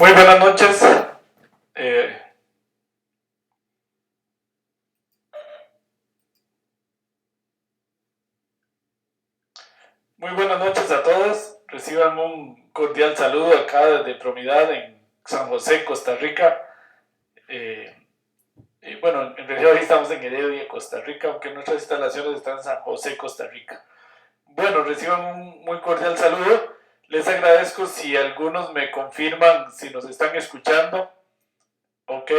Muy buenas noches. Eh, Muy buenas noches a todos. Reciban un cordial saludo acá desde Promidad en San José, Costa Rica. Eh, y bueno, en realidad hoy estamos en Heredia, Costa Rica, aunque nuestras instalaciones están en San José, Costa Rica. Bueno, reciban un muy cordial saludo. Les agradezco si algunos me confirman si nos están escuchando. Ok.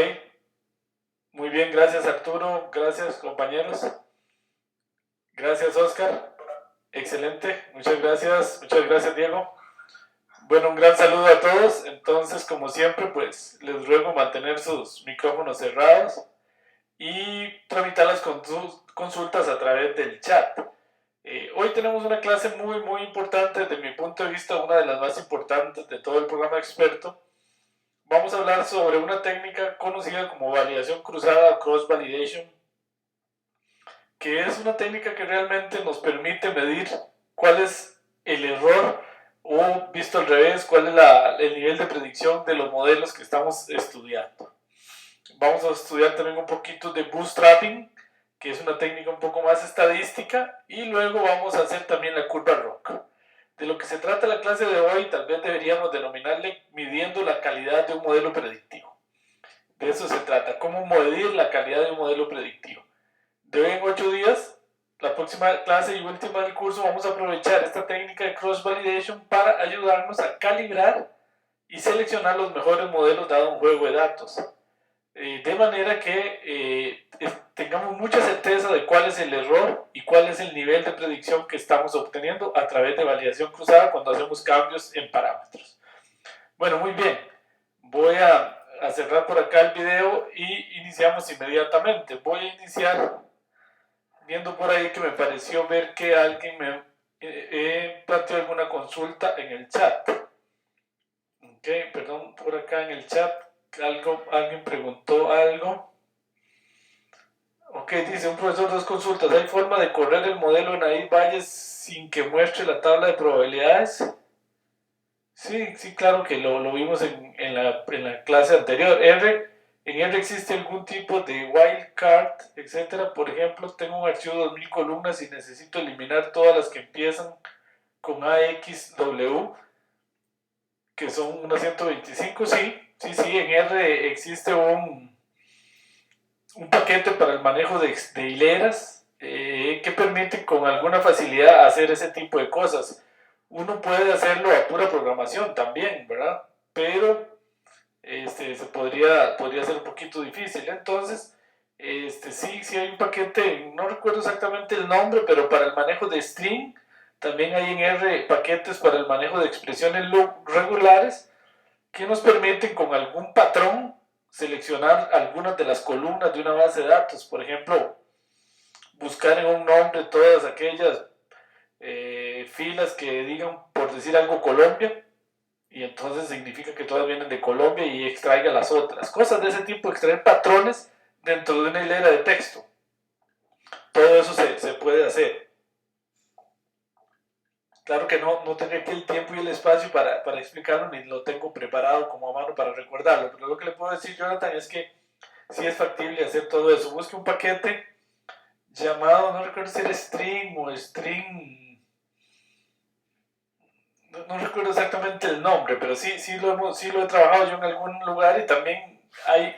Muy bien, gracias Arturo. Gracias compañeros. Gracias Oscar. Excelente, muchas gracias Diego. Bueno, un gran saludo a todos. Entonces, como siempre, pues les ruego mantener sus micrófonos cerrados y tramitar las consultas a través del chat. Hoy tenemos una clase muy importante, desde mi punto de vista, una de las más importantes de todo el programa experto. Vamos a hablar sobre una técnica conocida como validación cruzada o cross validation, que es una técnica que realmente nos permite medir cuál es el error o, visto al revés, cuál es el nivel de predicción de los modelos que estamos estudiando. Vamos a estudiar también un poquito de bootstrapping, que es una técnica un poco más estadística, y luego vamos a hacer también la curva ROC. De lo que se trata la clase de hoy, tal vez deberíamos denominarle midiendo la calidad de un modelo predictivo. De eso se trata, cómo medir la calidad de un modelo predictivo. De hoy en 8 días, la próxima clase y última del curso, vamos a aprovechar esta técnica de cross validation para ayudarnos a calibrar y seleccionar los mejores modelos dado un juego de datos. De manera que tengamos mucha certeza de cuál es el error y cuál es el nivel de predicción que estamos obteniendo a través de validación cruzada cuando hacemos cambios en parámetros. Bueno, muy bien. Voy a cerrar por acá el video y iniciamos inmediatamente. Voy a iniciar viendo por ahí que me pareció ver que alguien me planteó alguna consulta en el chat. Ok, perdón, por acá en el chat alguien preguntó algo. Ok, dice un profesor, dos consultas. ¿Hay forma de correr el modelo Naïve Bayes sin que muestre la tabla de probabilidades? Sí, claro que lo vimos en la clase anterior. En R existe algún tipo de wildcard, etcétera. Por ejemplo, tengo un archivo de 2000 columnas y necesito eliminar todas las que empiezan con AXW, que son unas 125. Sí, en R existe un paquete para el manejo de hileras que permite con alguna facilidad hacer ese tipo de cosas. Uno puede hacerlo a pura programación también, ¿verdad? Pero se podría ser un poquito difícil. Entonces, sí hay un paquete, no recuerdo exactamente el nombre, pero para el manejo de string, también hay en R paquetes para el manejo de expresiones regulares que nos permiten con algún patrón seleccionar algunas de las columnas de una base de datos. Por ejemplo, buscar en un nombre todas aquellas filas que digan, por decir algo, Colombia, y entonces significa que todas vienen de Colombia y extraiga las otras. Cosas de ese tipo, extraer patrones dentro de una hilera de texto. Todo eso se puede hacer. Claro que no tendré aquí el tiempo y el espacio para explicarlo, ni lo tengo preparado como a mano para recordarlo, pero lo que le puedo decir, Jonathan, es que sí es factible hacer todo eso. Busque un paquete llamado, no recuerdo si era string o string, no recuerdo exactamente el nombre, pero sí lo he trabajado yo en algún lugar y también hay,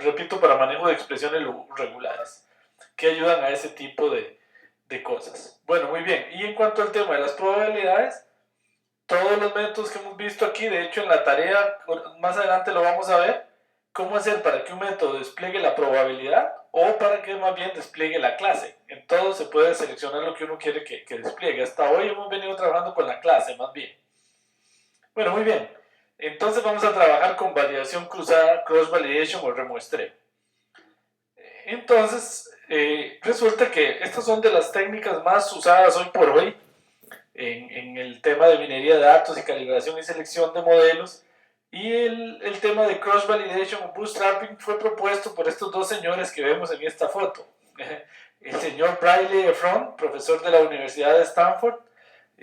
repito, para manejo de expresiones regulares que ayudan a ese tipo de cosas. Bueno, muy bien. Y en cuanto al tema de las probabilidades, todos los métodos que hemos visto aquí, de hecho en la tarea, más adelante lo vamos a ver, cómo hacer para que un método despliegue la probabilidad o para que más bien despliegue la clase. En todo se puede seleccionar lo que uno quiere que despliegue. Hasta hoy hemos venido trabajando con la clase, más bien. Bueno, muy bien. Entonces vamos a trabajar con validación cruzada, cross validation o remuestreo. Entonces, resulta que estas son de las técnicas más usadas hoy por hoy en el tema de minería de datos y calibración y selección de modelos. Y el tema de cross validation o bootstrapping fue propuesto por estos dos señores que vemos en esta foto. El señor Briley Efron, profesor de la Universidad de Stanford,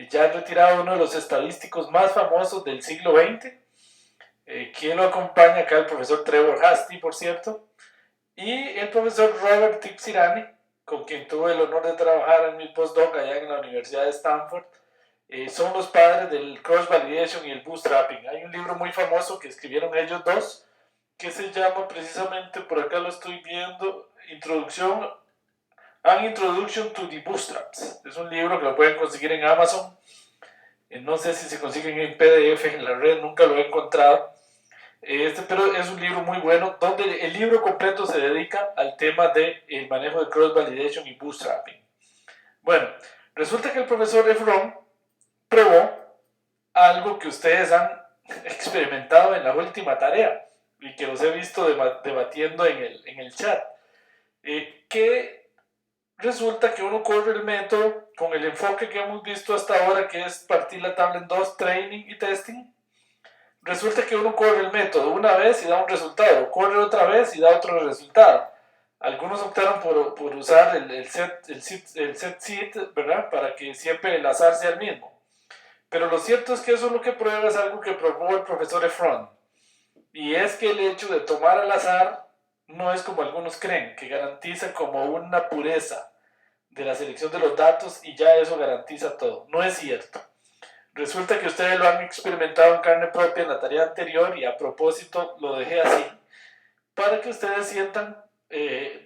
ya retirado, uno de los estadísticos más famosos del siglo XX, Quien lo acompaña acá, el profesor Trevor Hasty, por cierto, y el profesor Robert Tixirani, con quien tuve el honor de trabajar en mi postdoc allá en la Universidad de Stanford. Son los padres del cross validation y el bootstrapping. Hay un libro muy famoso que escribieron ellos dos que se llama precisamente, por acá lo estoy viendo, An Introduction to the Bootstraps. Es un libro que lo pueden conseguir en Amazon. No sé si se consiguen en PDF en la red, nunca lo he encontrado. Pero es un libro muy bueno, donde el libro completo se dedica al tema del manejo de cross validation y bootstrapping. Bueno, resulta que el profesor Efron probó algo que ustedes han experimentado en la última tarea y que los he visto debatiendo en el chat, que resulta que uno corre el método con el enfoque que hemos visto hasta ahora, que es partir la tabla en dos, training y testing. Resulta que uno corre el método una vez y da un resultado, corre otra vez y da otro resultado. Algunos optaron por usar el set seed, ¿verdad? Para que siempre el azar sea el mismo. Pero lo cierto es que eso es lo que prueba, es algo que probó el profesor Efron. Y es que el hecho de tomar al azar no es como algunos creen, que garantiza como una pureza de la selección de los datos y ya eso garantiza todo. No es cierto. Resulta que ustedes lo han experimentado en carne propia en la tarea anterior y a propósito lo dejé así, para que ustedes sientan,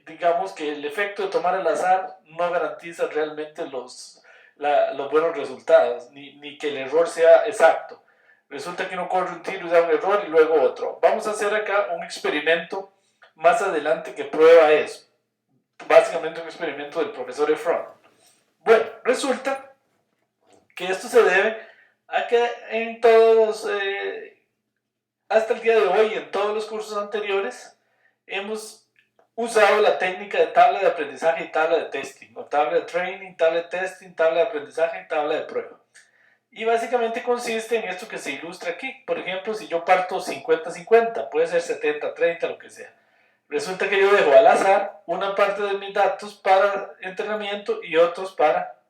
digamos, que el efecto de tomar al azar no garantiza realmente los buenos resultados, ni que el error sea exacto. Resulta que uno corre un tiro y da un error y luego otro. Vamos a hacer acá un experimento más adelante que prueba eso. Básicamente un experimento del profesor Efron. Bueno, resulta que esto se debe a que en todos, hasta el día de hoy, en todos los cursos anteriores, hemos usado la técnica de tabla de aprendizaje y tabla de testing, o tabla de training, tabla de testing, tabla de aprendizaje y tabla de prueba. Y básicamente consiste en esto que se ilustra aquí. Por ejemplo, si yo parto 50-50, puede ser 70-30, lo que sea. Resulta que yo dejo al azar una parte de mis datos para entrenamiento y otros para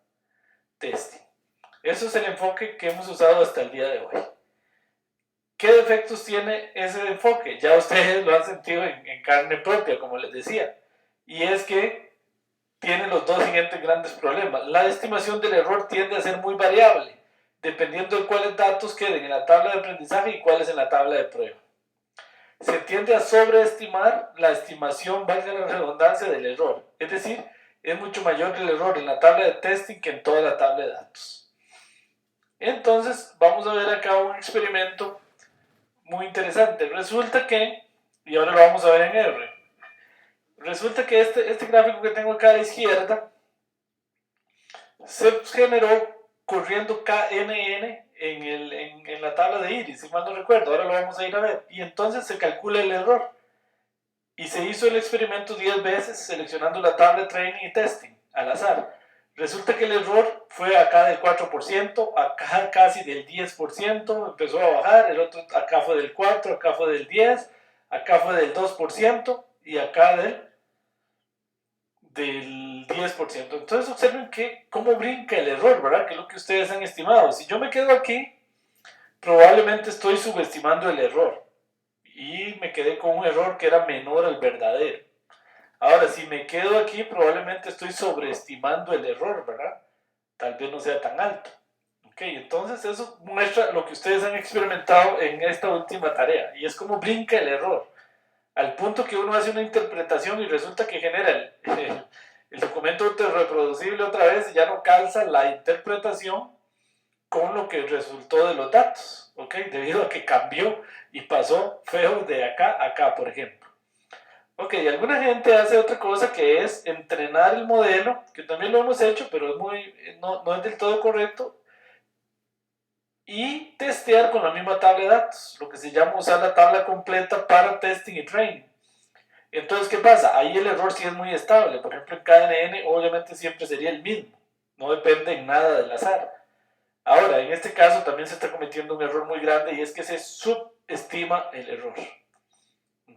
testing. Eso es el enfoque que hemos usado hasta el día de hoy. ¿Qué defectos tiene ese enfoque? Ya ustedes lo han sentido en carne propia, como les decía. Y es que tiene los dos siguientes grandes problemas. La estimación del error tiende a ser muy variable, dependiendo de cuáles datos queden en la tabla de aprendizaje y cuáles en la tabla de prueba. Se tiende a sobreestimar la estimación, valga la redundancia, del error. Es decir, es mucho mayor el error en la tabla de testing que en toda la tabla de datos. Entonces, vamos a ver acá un experimento muy interesante. Resulta que, y ahora lo vamos a ver en R, resulta que este gráfico que tengo acá a la izquierda se generó corriendo KNN en la tabla de iris, si mal no recuerdo, ahora lo vamos a ir a ver, y entonces se calcula el error, y se hizo el experimento 10 veces seleccionando la tabla de training y testing, al azar. Resulta que el error fue acá del 4%, acá casi del 10%, empezó a bajar, el otro acá fue del 4%, acá fue del 10%, acá fue del 2% y acá del 10%. Entonces observen cómo brinca el error, ¿verdad? Que es lo que ustedes han estimado. Si yo me quedo aquí, probablemente estoy subestimando el error y me quedé con un error que era menor al verdadero. Ahora, si me quedo aquí, probablemente estoy sobreestimando el error, ¿verdad? Tal vez no sea tan alto. Ok, entonces eso muestra lo que ustedes han experimentado en esta última tarea, y es como brinca el error, al punto que uno hace una interpretación y resulta que genera el documento reproducible otra vez y ya no calza la interpretación con lo que resultó de los datos, ¿ok? Debido a que cambió y pasó feo de acá a acá, por ejemplo. Ok, alguna gente hace otra cosa que es entrenar el modelo, que también lo hemos hecho, pero no es del todo correcto, y testear con la misma tabla de datos, lo que se llama usar la tabla completa para testing y training. Entonces, ¿qué pasa? Ahí el error sí es muy estable. Por ejemplo, en KNN obviamente siempre sería el mismo, no depende en nada del azar. Ahora, en este caso también se está cometiendo un error muy grande y es que se subestima el error.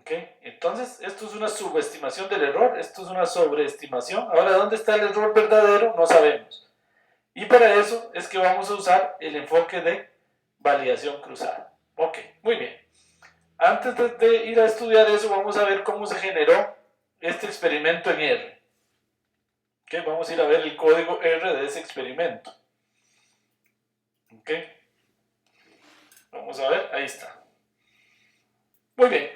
¿Okay? Entonces, esto es una subestimación del error, esto es una sobreestimación. Ahora, ¿dónde está el error verdadero? No sabemos. Y para eso es que vamos a usar el enfoque de validación cruzada. Ok, muy bien. antes de ir a estudiar eso, vamos a ver cómo se generó este experimento en R. Okay, vamos a ir a ver el código R de ese experimento. Okay. Vamos a ver, ahí está. Muy bien.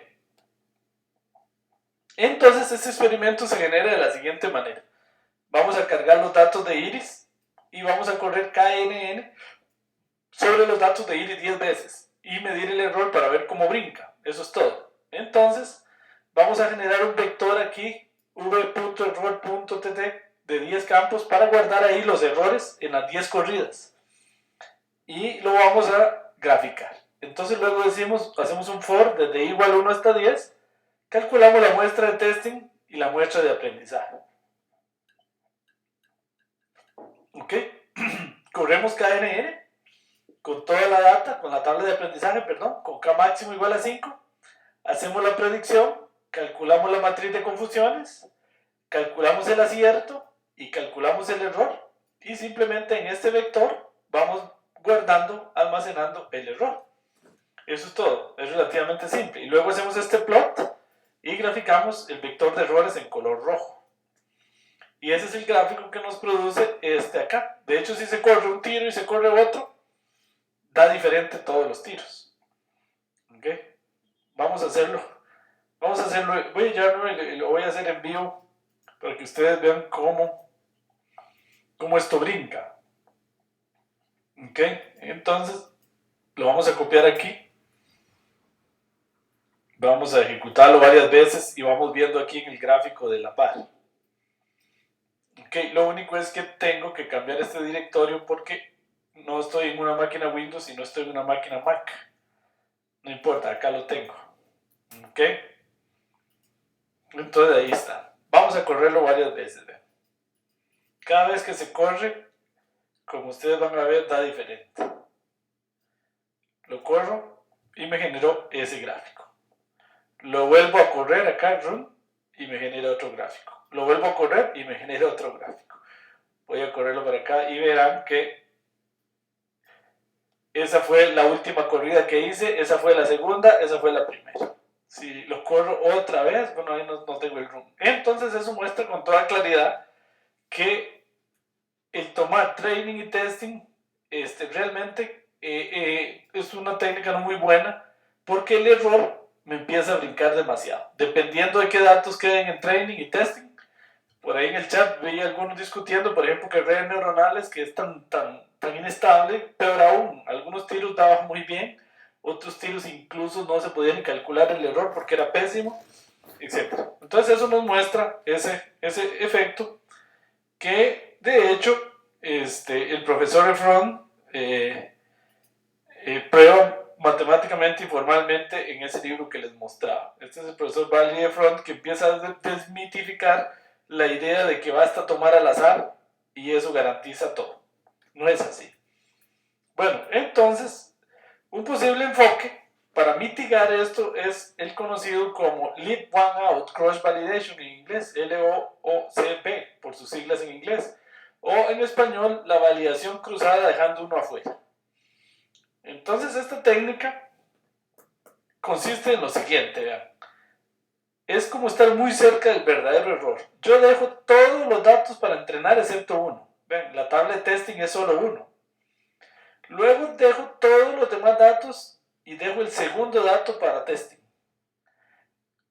Entonces este experimento se genera de la siguiente manera. Vamos a cargar los datos de iris y vamos a correr KNN sobre los datos de iris 10 veces y medir el error para ver cómo brinca. Eso es todo. Entonces vamos a generar un vector aquí, v.error.tt, de 10 campos para guardar ahí los errores en las 10 corridas. Y lo vamos a graficar. Entonces luego decimos, hacemos un for desde i igual 1 hasta 10, calculamos la muestra de testing y la muestra de aprendizaje. Ok, corremos KNN con toda la data, con la tabla de aprendizaje, perdón, con K máximo igual a 5, hacemos la predicción, calculamos la matriz de confusiones, calculamos el acierto y calculamos el error, y simplemente en este vector vamos guardando, almacenando el error. Eso es todo, es relativamente simple. Y luego hacemos este plot y graficamos el vector de errores en color rojo. Y ese es el gráfico que nos produce este acá. De hecho, si se corre un tiro y se corre otro, da diferente todos los tiros. ¿Ok? Vamos a hacerlo. Vamos a hacerlo. Lo voy a hacer en vivo para que ustedes vean cómo esto brinca. ¿Ok? Entonces, lo vamos a copiar aquí. Vamos a ejecutarlo varias veces y vamos viendo aquí en el gráfico de la par. Okay, lo único es que tengo que cambiar este directorio porque no estoy en una máquina Windows, sino estoy en una máquina Mac. No importa, acá lo tengo. Ok. Entonces ahí está. Vamos a correrlo varias veces. ¿Ve? Cada vez que se corre, como ustedes van a ver, da diferente. Lo corro y me generó ese gráfico. Lo vuelvo a correr acá, run, y me genera otro gráfico. Lo vuelvo a correr y me genera otro gráfico. Voy a correrlo para acá y verán que esa fue la última corrida que hice, esa fue la segunda, esa fue la primera. Si lo corro otra vez, bueno, ahí no tengo el run. Entonces eso muestra con toda claridad que el tomar training y testing realmente es una técnica no muy buena porque el error me empieza a brincar demasiado. Dependiendo de qué datos queden en training y testing. Por ahí en el chat veía algunos discutiendo, por ejemplo, que redes neuronales que es tan inestable, pero aún algunos tiros daban muy bien, otros tiros incluso no se podían calcular el error porque era pésimo, etc. Entonces eso nos muestra ese efecto que de hecho el profesor Efron prueba matemáticamente y formalmente en ese libro que les mostraba. Este es el profesor Barry Efron que empieza a desmitificar la idea de que basta tomar al azar y eso garantiza todo. No es así. Bueno, entonces, un posible enfoque para mitigar esto es el conocido como Leave One Out Cross Validation en inglés, LOOCP, por sus siglas en inglés, o en español, la validación cruzada dejando uno afuera. Entonces, esta técnica consiste en lo siguiente, vean. Es como estar muy cerca del verdadero error. Yo dejo todos los datos para entrenar excepto uno. Ven, la tabla de testing es solo uno. Luego dejo todos los demás datos y dejo el segundo dato para testing.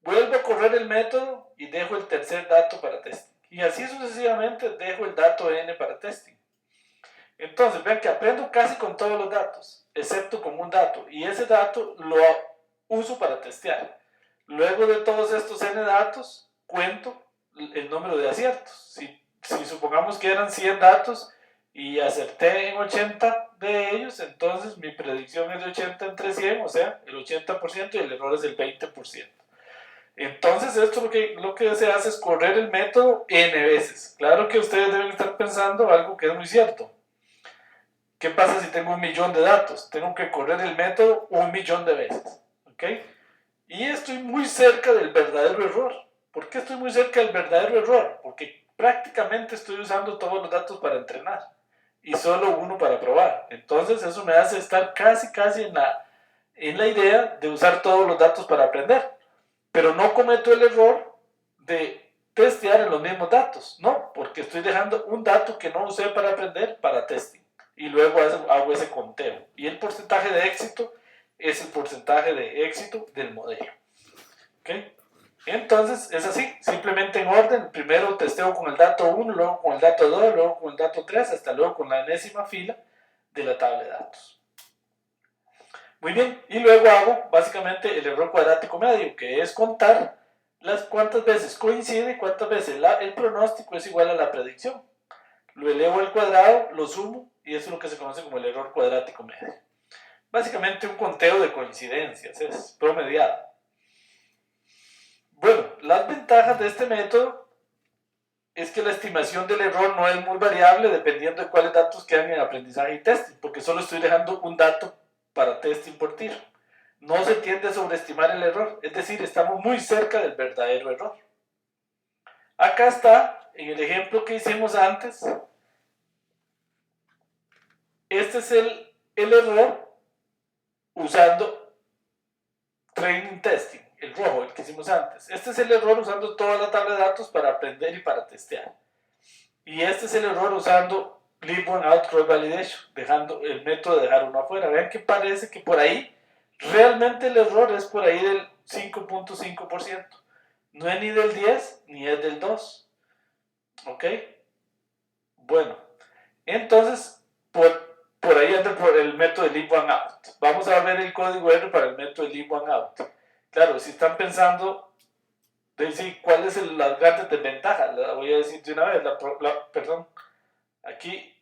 Vuelvo a correr el método y dejo el tercer dato para testing. Y así sucesivamente dejo el dato n para testing. Entonces, ven que aprendo casi con todos los datos, excepto con un dato. Y ese dato lo uso para testear. Luego de todos estos n datos, cuento el número de aciertos. Si supongamos que eran 100 datos y acerté en 80 de ellos, entonces mi predicción es de 80 entre 100, o sea, el 80% y el error es el 20%. Entonces esto lo que se hace es correr el método n veces. Claro que ustedes deben estar pensando algo que es muy cierto. ¿Qué pasa si tengo 1.000.000 de datos? Tengo que correr el método 1.000.000 de veces. ¿Ok? Y estoy muy cerca del verdadero error. ¿Por qué estoy muy cerca del verdadero error? Porque prácticamente estoy usando todos los datos para entrenar y solo uno para probar. Entonces eso me hace estar casi en la idea de usar todos los datos para aprender, pero no cometo el error de testear en los mismos datos, no, porque estoy dejando un dato que no usé para aprender para testing y luego hago ese conteo y el porcentaje de éxito es el porcentaje de éxito del modelo. ¿Okay? Entonces es así, simplemente en orden, primero testeo con el dato 1, luego con el dato 2, luego con el dato 3, hasta luego con la enésima fila de la tabla de datos. Muy bien, y luego hago básicamente el error cuadrático medio, que es contar las cuántas veces coincide, cuántas veces el pronóstico es igual a la predicción. Lo elevo al cuadrado, lo sumo, y eso es lo que se conoce como el error cuadrático medio. Básicamente un conteo de coincidencias, es promediado. Bueno, las ventajas de este método es que la estimación del error no es muy variable dependiendo de cuáles datos quedan en aprendizaje y testing, porque solo estoy dejando un dato para testing por tiro. No se tiende a sobreestimar el error, es decir, estamos muy cerca del verdadero error. Acá está, en el ejemplo que hicimos antes, este es el error usando training testing, el rojo, el que hicimos antes. Este es el error usando toda la tabla de datos para aprender y para testear. Y este es el error usando leave one out cross validation, dejando el método de dejar uno afuera. Vean que parece que por ahí, realmente el error es por ahí del 5.5%. No es ni del 10 ni es del 2. ¿Ok? Bueno, entonces, por ahí anda el método de leave one out. Vamos a ver el código R para el método de leave one out. Claro, si están pensando, decir, ¿cuáles son las grandes desventajas? La voy a decir de una vez, perdón. Aquí,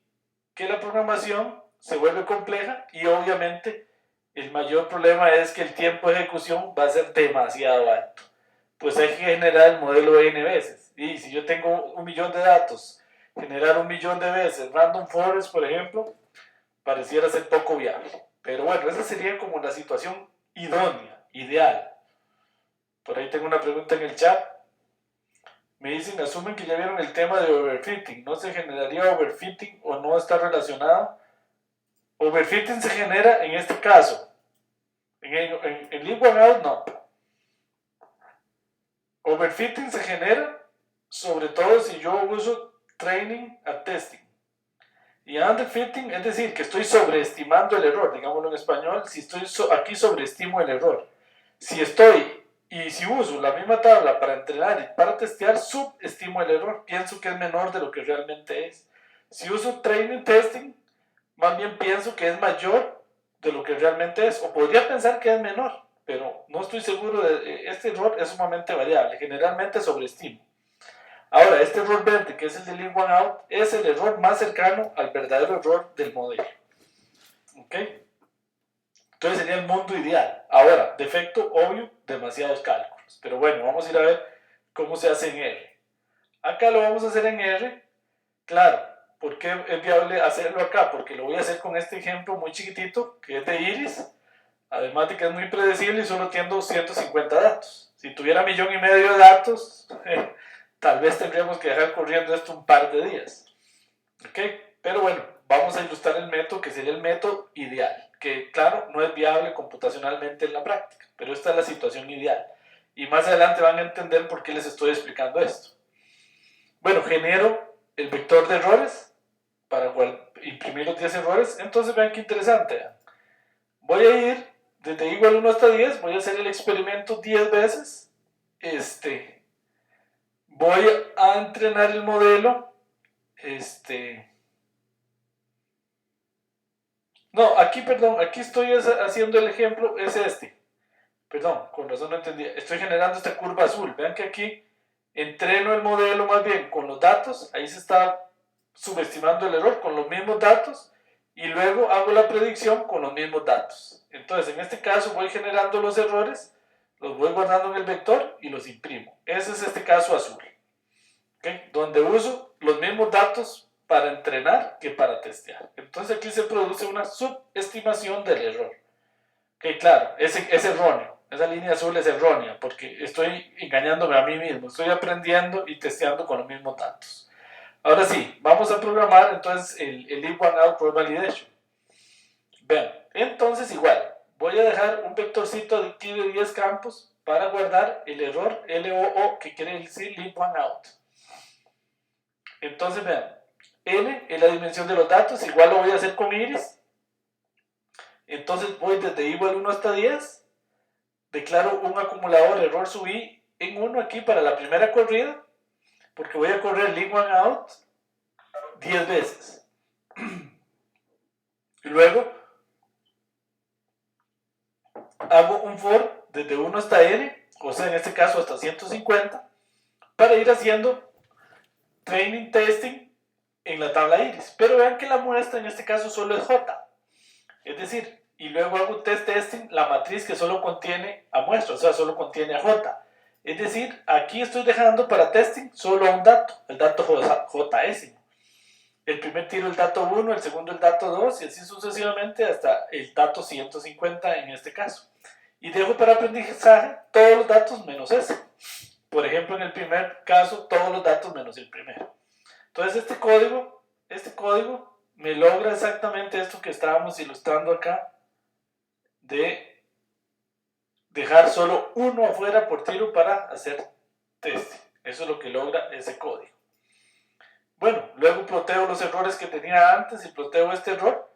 que la programación se vuelve compleja y obviamente el mayor problema es que el tiempo de ejecución va a ser demasiado alto. Pues hay que generar el modelo N veces. Y si yo tengo 1.000.000 de datos, generar 1.000.000 de veces random forest, por ejemplo, pareciera ser poco viable. Pero bueno, esa sería como la situación idónea, ideal. Por ahí tengo una pregunta en el chat. Me dicen, asumen que ya vieron el tema de overfitting. ¿No se generaría overfitting o no está relacionado? Overfitting se genera en este caso. En leave one out no. Overfitting se genera sobre todo si yo uso training a testing. Y underfitting es decir, que estoy sobreestimando el error, digámoslo en español, si estoy aquí sobreestimo el error. Si uso la misma tabla para entrenar y para testear, subestimo el error, pienso que es menor de lo que realmente es. Si uso training testing, más bien pienso que es mayor de lo que realmente es, o podría pensar que es menor, pero no estoy seguro este error es sumamente variable, generalmente sobreestimo. Ahora, este error verde, que es el de leave one out, es el error más cercano al verdadero error del modelo. ¿Ok? Entonces sería el mundo ideal. Ahora, defecto obvio, demasiados cálculos. Pero bueno, vamos a ir a ver cómo se hace en R. Acá lo vamos a hacer en R. Claro, ¿por qué es viable hacerlo acá? Porque lo voy a hacer con este ejemplo muy chiquitito, que es de Iris. Además de que es muy predecible y solo tengo 150 datos. Si tuviera 1,5 millones de datos, tal vez tendríamos que dejar corriendo esto un par de días. ¿Ok? Pero bueno, vamos a ilustrar el método que sería el método ideal, que claro, no es viable computacionalmente en la práctica, pero esta es la situación ideal. Y más adelante van a entender por qué les estoy explicando esto. Bueno, genero el vector de errores para imprimir los 10 errores. Entonces vean qué interesante. Voy a ir desde igual 1 hasta 10, voy a hacer el experimento 10 veces. Voy a entrenar el modelo. No, aquí, perdón, aquí estoy haciendo el ejemplo, es este. Perdón, con razón no entendía. Estoy generando esta curva azul. Vean que aquí entreno el modelo más bien con los datos. Ahí se está subestimando el error con los mismos datos. Y luego hago la predicción con los mismos datos. Entonces, en este caso voy generando los errores, los voy guardando en el vector y los imprimo. Ese es este caso azul. ¿Okay? Donde uso los mismos datos para entrenar que para testear. Entonces aquí se produce una subestimación del error. Ok, claro, es erróneo. Esa línea azul es errónea porque estoy engañándome a mí mismo. Estoy aprendiendo y testeando con los mismos datos. Ahora sí, vamos a programar entonces el leave one out cross validation. Vean, entonces igual, voy voy a dejar un vectorcito de aquí de 10 campos para guardar el error LOO, que quiere decir leave one out. Entonces vean, N es la dimensión de los datos, igual lo voy a hacer con iris. Entonces voy desde igual 1 hasta 10, declaro un acumulador error subí en 1 aquí para la primera corrida, porque voy a correr leave one out 10 veces. Y luego hago un for desde 1 hasta n, o sea, en este caso hasta 150, para ir haciendo training testing en la tabla iris. Pero vean que la muestra en este caso solo es j, es decir, y luego hago test testing la matriz que solo contiene a muestra, o sea, solo contiene a j. Es decir, aquí estoy dejando para testing solo un dato, el dato js. El primer tiro el dato 1, el segundo el dato 2 y así sucesivamente hasta el dato 150 en este caso. Y dejo para aprendizaje todos los datos menos ese. Por ejemplo, en el primer caso, todos los datos menos el primero. Entonces este código me logra exactamente esto que estábamos ilustrando acá, de dejar solo uno afuera por tiro para hacer testing. Eso es lo que logra ese código. Bueno, luego ploteo los errores que tenía antes y ploteo este error,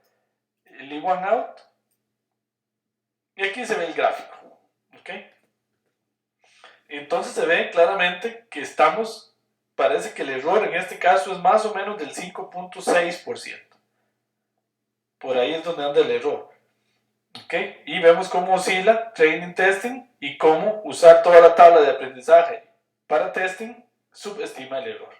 el leave one out, y aquí se ve el gráfico. ¿Ok? Entonces se ve claramente que parece que el error en este caso es más o menos del 5.6%. Por ahí es donde anda el error. ¿Ok? Y vemos cómo oscila training testing y cómo usar toda la tabla de aprendizaje para testing subestima el error.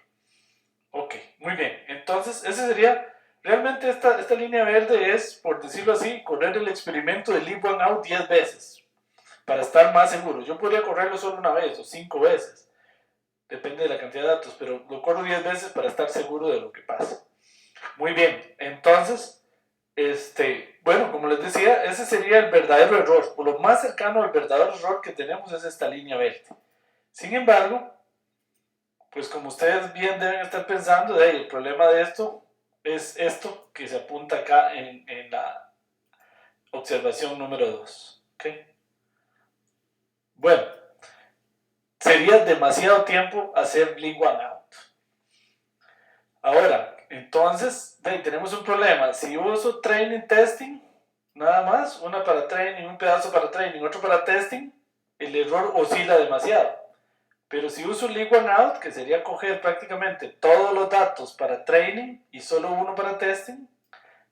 Ok, muy bien. Entonces, ese sería, realmente esta línea verde es, por decirlo así, correr el experimento de leave one out 10 veces, para estar más seguro. Yo podría correrlo solo una vez o 5 veces, depende de la cantidad de datos, pero lo corro 10 veces para estar seguro de lo que pasa. Muy bien, entonces, bueno, como les decía, ese sería el verdadero error, o lo más cercano al verdadero error que tenemos es esta línea verde. Sin embargo, pues como ustedes bien deben estar pensando, el problema de esto es esto que se apunta acá en la observación número 2. ¿Okay? Bueno, sería demasiado tiempo hacer leave one out. Ahora, entonces, tenemos un problema. Si uso training testing, nada más, una para training, un pedazo para training, otro para testing, el error oscila demasiado. Pero si uso leave one out, que sería coger prácticamente todos los datos para training y solo uno para testing,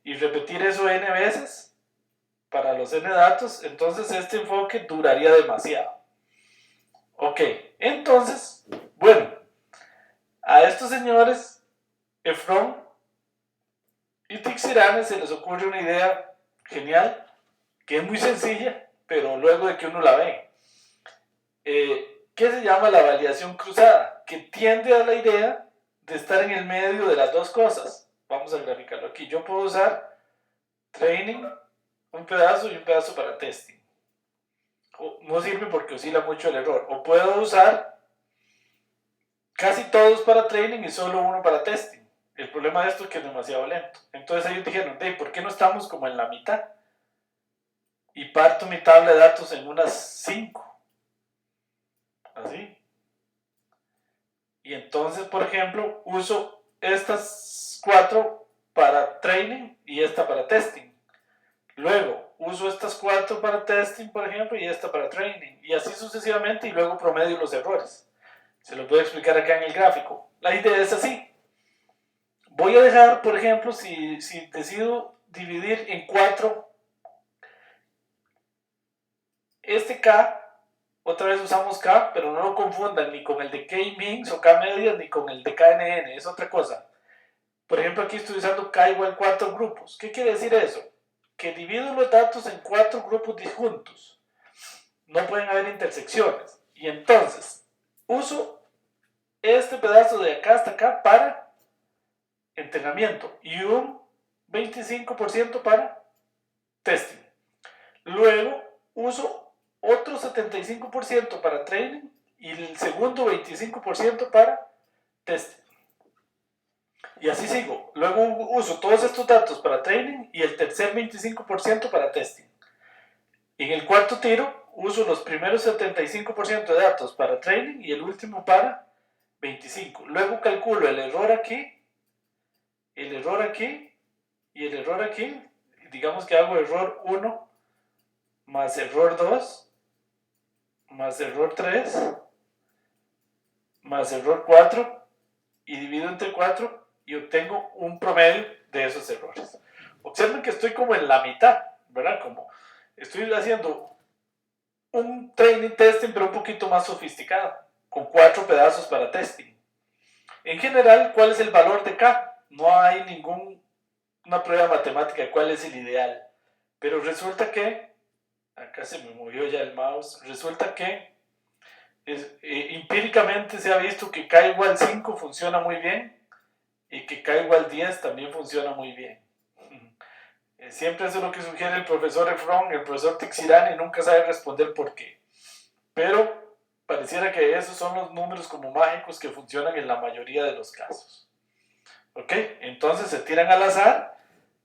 y repetir eso n veces para los n datos, entonces este enfoque duraría demasiado. Ok, entonces, bueno, a estos señores, Efron y Tixirane, se les ocurre una idea genial, que es muy sencilla, pero luego de que uno la ve. ¿Qué se llama la validación cruzada? Que tiende a la idea de estar en el medio de las dos cosas. Vamos a graficarlo aquí. Yo puedo usar training, un pedazo y un pedazo para testing. No sirve porque oscila mucho el error. O puedo usar casi todos para training y solo uno para testing. El problema de esto es que es demasiado lento. Entonces ellos dijeron, ¿por qué no estamos como en la mitad? Y parto mi tabla de datos en unas 5. Así. Y entonces, por ejemplo, uso estas 4 para training y esta para testing. Luego, uso estas 4 para testing, por ejemplo, y esta para training. Y así sucesivamente, y luego promedio los errores. Se los voy a explicar acá en el gráfico. La idea es así. Voy a dejar, por ejemplo, si decido dividir en 4 este K, otra vez usamos K, pero no lo confundan ni con el de K-Mins o K-Medias ni con el de KNN, es otra cosa. Por ejemplo, aquí estoy usando K igual 4 grupos. ¿Qué quiere decir eso? Que divido los datos en 4 grupos disjuntos. No pueden haber intersecciones. Y entonces, uso este pedazo de acá hasta acá para entrenamiento y un 25% para testing. Luego, uso otro 75% para training y el segundo 25% para testing. Y así sigo. Luego uso todos estos datos para training y el tercer 25% para testing. En el cuarto tiro uso los primeros 75% de datos para training y el último para 25%. Luego calculo el error aquí, el error aquí y el error aquí. Digamos que hago error 1 más error 2 más error 3 más error 4 y divido entre 4 y obtengo un promedio de esos errores. Observen que estoy como en la mitad, ¿verdad? Como estoy haciendo un training testing pero un poquito más sofisticado, con 4 pedazos para testing. En general, ¿cuál es el valor de K? No hay ninguna prueba matemática de cuál es el ideal, pero resulta que, acá se me movió ya el mouse, resulta que empíricamente se ha visto que K igual 5 funciona muy bien y que K igual 10 también funciona muy bien. Siempre eso es lo que sugiere el profesor Efron, el profesor Tixirani, nunca sabe responder por qué. Pero pareciera que esos son los números como mágicos que funcionan en la mayoría de los casos. ¿Ok? Entonces se tiran al azar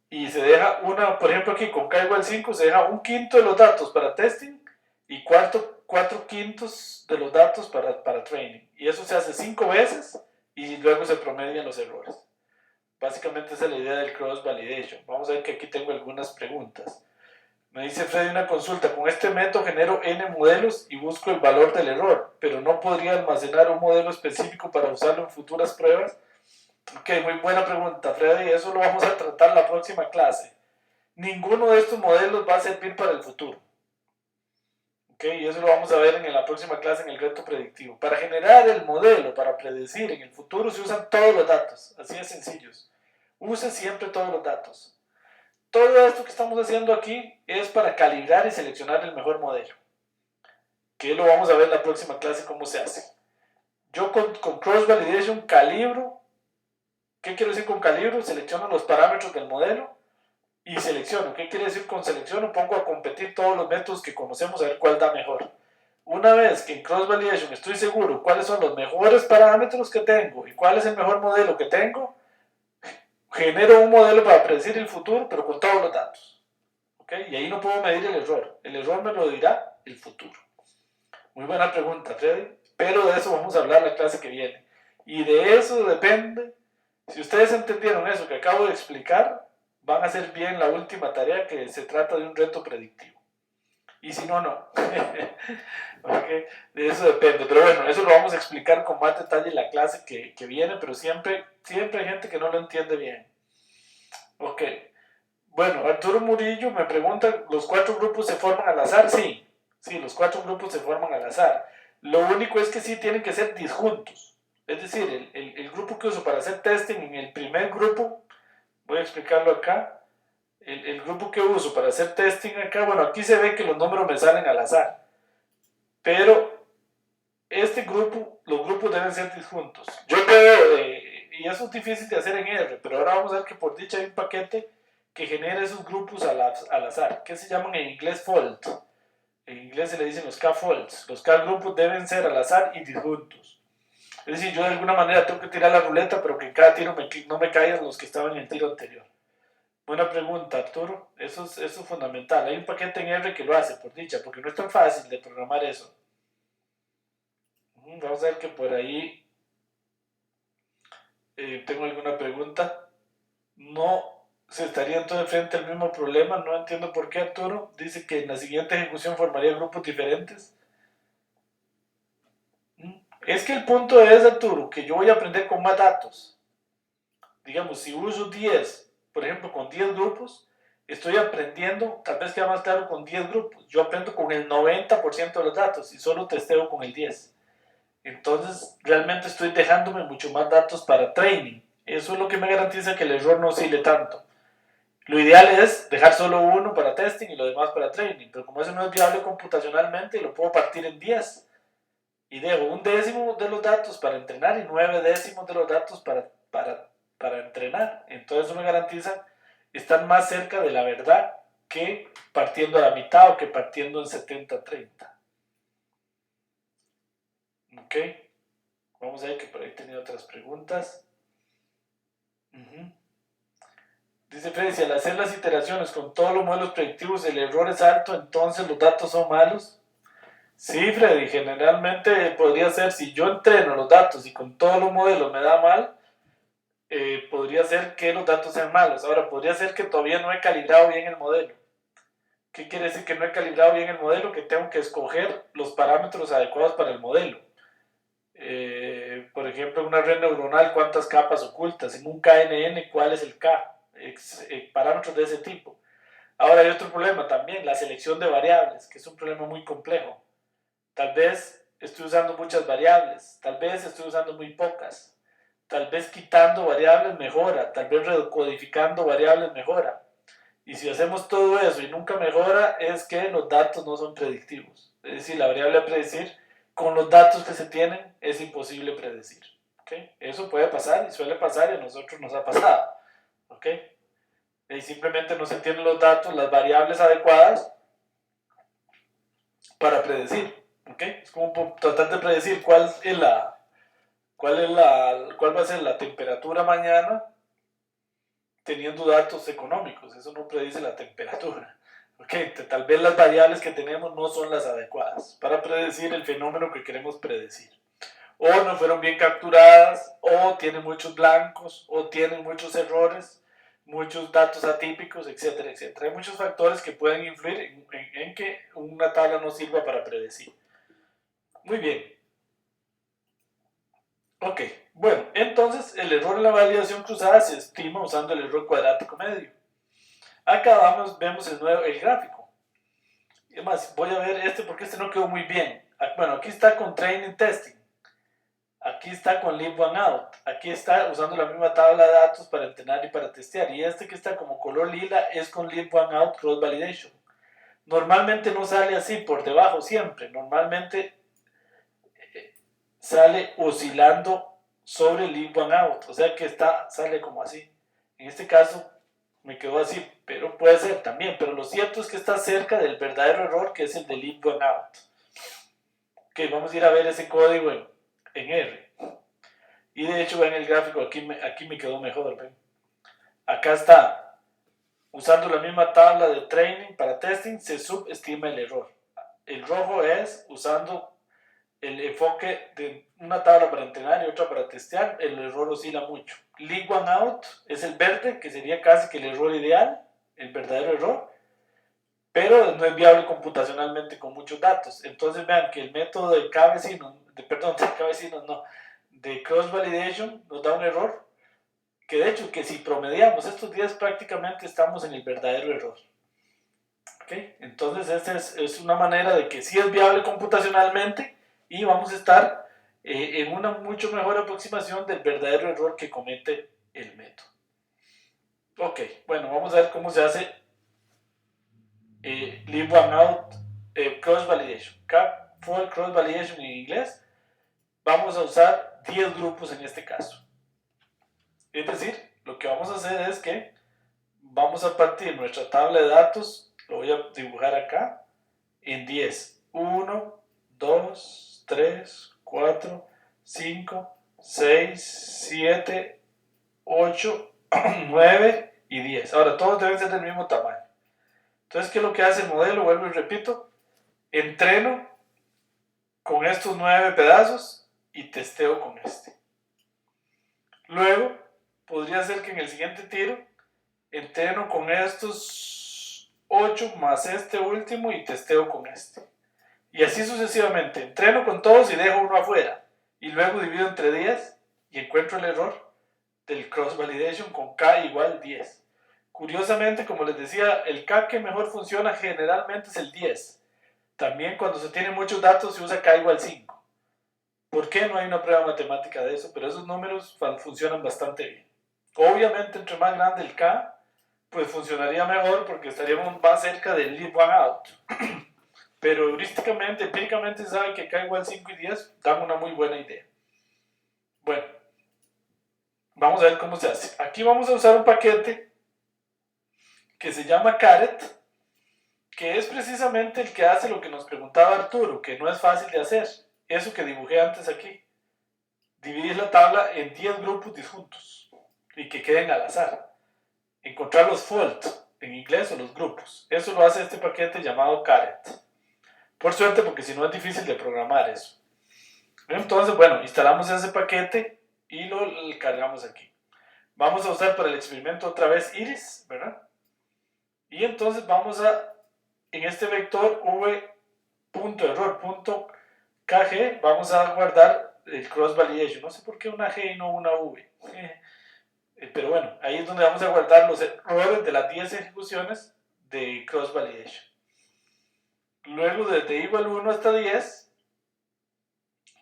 y se deja una, por ejemplo aquí con K igual 5, se deja un quinto de los datos para testing y 4/5 de los datos para training. Y eso se hace 5 veces y luego se promedian los errores. Básicamente esa es la idea del cross validation. Vamos a ver que aquí tengo algunas preguntas. Me dice Freddy una consulta. Con este método genero n modelos y busco el valor del error, pero no podría almacenar un modelo específico para usarlo en futuras pruebas. Ok, muy buena pregunta, Freddy. Eso lo vamos a tratar la próxima clase. Ninguno de estos modelos va a servir para el futuro. Ok, y eso lo vamos a ver en la próxima clase en el reto predictivo. Para generar el modelo, para predecir en el futuro, se usan todos los datos. Así de sencillos. Use siempre todos los datos. Todo esto que estamos haciendo aquí es para calibrar y seleccionar el mejor modelo. Que lo vamos a ver en la próxima clase cómo se hace. Yo con Cross Validation calibro. ¿Qué quiero decir con calibro? Selecciono los parámetros del modelo y selecciono. ¿Qué quiere decir con selecciono? Pongo a competir todos los métodos que conocemos a ver cuál da mejor. Una vez que en Cross Validation estoy seguro cuáles son los mejores parámetros que tengo y cuál es el mejor modelo que tengo, genero un modelo para predecir el futuro, pero con todos los datos. ¿Okay? Y ahí no puedo medir el error. El error me lo dirá el futuro. Muy buena pregunta, Freddy. Pero de eso vamos a hablar la clase que viene. Y de eso depende. Si ustedes entendieron eso que acabo de explicar, van a hacer bien la última tarea, que se trata de un reto predictivo. Y si no, no. Okay. De eso depende. Pero bueno, eso lo vamos a explicar con más detalle en la clase que viene, pero siempre hay gente que no lo entiende bien. Ok. Bueno, Arturo Murillo me pregunta, ¿los 4 grupos se forman al azar? Sí, los 4 grupos se forman al azar. Lo único es que sí tienen que ser disjuntos. Es decir, el grupo que uso para hacer testing en el primer grupo, voy a explicarlo acá, el grupo que uso para hacer testing acá, bueno, aquí se ve que los números me salen al azar, pero este grupo, los grupos deben ser disjuntos. Yo puedo, y eso es difícil de hacer en R, pero ahora vamos a ver que por dicha hay un paquete que genera esos grupos al azar, que se llaman en inglés fault. En inglés se le dicen los K-faults. Los K-grupos deben ser al azar y disjuntos. Es decir, yo de alguna manera tengo que tirar la ruleta, pero que en cada tiro no me caigan los que estaban en el tiro anterior. Buena pregunta, Arturo. Eso es fundamental. Hay un paquete en R que lo hace, por dicha, porque no es tan fácil de programar eso. Vamos a ver que por ahí tengo alguna pregunta. No se estaría entonces frente al mismo problema. No entiendo por qué, Arturo. Dice que en la siguiente ejecución formaría grupos diferentes. Es que el punto es, Arturo, que yo voy a aprender con más datos. Digamos, si uso 10, por ejemplo, con 10 grupos, estoy aprendiendo, tal vez queda más claro con 10 grupos. Yo aprendo con el 90% de los datos y solo testeo con el 10. Entonces, realmente estoy dejándome mucho más datos para training. Eso es lo que me garantiza que el error no oscile tanto. Lo ideal es dejar solo uno para testing y lo demás para training, pero como eso no es viable computacionalmente, lo puedo partir en 10 y dejo 1/10 de los datos para entrenar y 9/10 de los datos para entrenar. Entonces eso me garantiza estar más cerca de la verdad que partiendo a la mitad o que partiendo en 70-30. Ok, vamos a ver que por ahí he tenido otras preguntas. Dice Freddy, si al hacer las iteraciones con todos los modelos predictivos el error es alto, entonces los datos son malos. Sí, Freddy, generalmente podría ser, si yo entreno los datos y con todos los modelos me da mal, podría ser que los datos sean malos. Ahora, podría ser que todavía no he calibrado bien el modelo. ¿Qué quiere decir que no he calibrado bien el modelo? Que tengo que escoger los parámetros adecuados para el modelo. Por ejemplo, en una red neuronal, ¿cuántas capas ocultas? En un KNN, ¿cuál es el K? Parámetros de ese tipo. Ahora hay otro problema también, la selección de variables, que es un problema muy complejo. Tal vez estoy usando muchas variables, tal vez estoy usando muy pocas, tal vez quitando variables mejora, tal vez recodificando variables mejora. Y si hacemos todo eso y nunca mejora, es que los datos no son predictivos. Es decir, la variable a predecir, con los datos que se tienen, es imposible predecir. ¿Okay? Eso puede pasar y suele pasar y a nosotros nos ha pasado. ¿Okay? Y simplemente no se tienen los datos, las variables adecuadas para predecir. ¿Okay? Es como tratar de predecir cuál va a ser la temperatura mañana teniendo datos económicos. Eso no predice la temperatura. ¿Okay? Tal vez las variables que tenemos no son las adecuadas para predecir el fenómeno que queremos predecir. O no fueron bien capturadas, o tienen muchos blancos, o tienen muchos errores, muchos datos atípicos, etcétera, etcétera. Hay muchos factores que pueden influir en que una tabla no sirva para predecir. Muy bien. Ok, bueno, entonces el error en la validación cruzada se estima usando el error cuadrático medio. Acá vemos el gráfico. Es más, voy a ver porque este no quedó muy bien. Bueno, aquí está con training testing. Aquí está con leave one out. Aquí está usando la misma tabla de datos para entrenar y para testear. Y este que está como color lila es con leave one out cross validation. Normalmente no sale así por debajo siempre. Normalmente sale oscilando sobre leave one out. O sea que sale como así. En este caso me quedó así, pero puede ser también. Pero lo cierto es que está cerca del verdadero error que es el de leave one out. Ok, vamos a ir a ver ese código en R. Y de hecho, ven el gráfico, aquí me quedó mejor. ¿Ven? Acá está, usando la misma tabla de training para testing, se subestima el error. El rojo es usando el enfoque de una tabla para entrenar y otra para testear, el error oscila mucho. Leave one out es el verde, que sería casi que el error ideal, el verdadero error, pero no es viable computacionalmente con muchos datos. Entonces vean que el método de cross validation nos da un error, que de hecho que si promediamos estos días prácticamente estamos en el verdadero error. ¿Okay? Entonces esta es una manera de que sí es viable computacionalmente y vamos a estar en una mucho mejor aproximación del verdadero error que comete el método. Ok, bueno, vamos a ver cómo se hace leave one out cross validation. For cross validation en inglés, vamos a usar 10 grupos en este caso. Es decir, lo que vamos a hacer es que vamos a partir nuestra tabla de datos, lo voy a dibujar acá, en 10. 1, 2, 3, 4, 5, 6, 7, 8, 9 y 10. Ahora, todos deben ser del mismo tamaño. Entonces, ¿qué es lo que hace el modelo? Vuelvo y repito. Entreno con estos 9 pedazos y testeo con este. Luego, podría ser que en el siguiente tiro entreno con estos 8 más este último y testeo con este. Y así sucesivamente. Entreno con todos y dejo uno afuera. Y luego divido entre 10 y encuentro el error del cross validation con K igual 10. Curiosamente, como les decía, el K que mejor funciona generalmente es el 10. También cuando se tienen muchos datos se usa K igual 5. ¿Por qué? No hay una prueba matemática de eso, pero esos números funcionan bastante bien. Obviamente, entre más grande el K, pues funcionaría mejor porque estaríamos más cerca del leave one out. Pero heurísticamente, empíricamente se sabe que K igual 5 y 10 dan una muy buena idea. Bueno, vamos a ver cómo se hace. Aquí vamos a usar un paquete que se llama Caret, que es precisamente el que hace lo que nos preguntaba Arturo, que no es fácil de hacer. Eso que dibujé antes aquí. Dividir la tabla en 10 grupos disjuntos y que queden al azar. encontrar los faults en inglés o los grupos. Eso lo hace este paquete llamado caret. Por suerte, porque si no es difícil de programar eso. Entonces, bueno, instalamos ese paquete y lo cargamos aquí. Vamos a usar para el experimento otra vez iris, ¿verdad? Y entonces vamos a, en este vector v.error.kg, vamos a guardar el cross validation. No sé por qué una G y no una V. Pero bueno, ahí es donde vamos a guardar los errores de las 10 ejecuciones de cross validation. Luego, desde igual 1 hasta 10,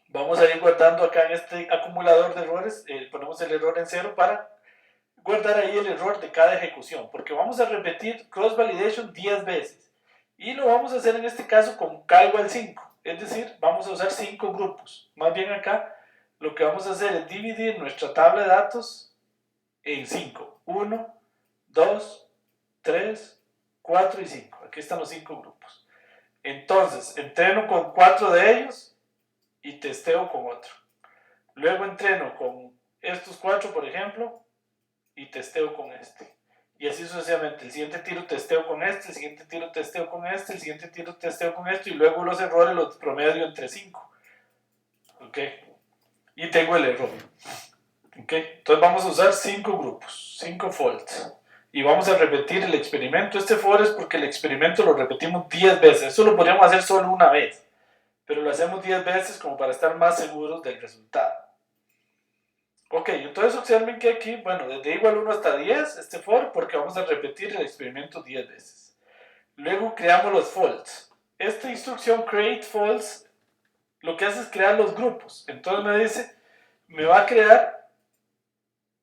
vamos a ir guardando acá en este acumulador de errores, ponemos el error en 0 para guardar ahí el error de cada ejecución, porque vamos a repetir cross validation 10 veces. Y lo vamos a hacer en este caso con k igual 5, es decir, vamos a usar 5 grupos. Más bien acá, lo que vamos a hacer es dividir nuestra tabla de datos en 5. 1, 2, 3, 4 y 5. Aquí están los 5 grupos. Entonces, entreno con 4 de ellos y testeo con otro. Luego entreno con estos 4, por ejemplo, y testeo con este. Y así sucesivamente. El siguiente tiro testeo con este, el siguiente tiro testeo con este, el siguiente tiro testeo con esto, y luego los errores los promedio entre 5. ¿Ok? Y tengo el error. ¿Ok? Entonces vamos a usar 5 grupos, 5 faults. Y vamos a repetir el experimento. Este for es porque el experimento lo repetimos 10 veces. Eso lo podríamos hacer solo una vez, pero lo hacemos 10 veces como para estar más seguros del resultado. Ok, entonces observen que aquí, bueno, desde igual 1 hasta 10, este for, porque vamos a repetir el experimento 10 veces. Luego creamos los faults. Esta instrucción create faults lo que hace es crear los grupos. Entonces me dice, me va a crear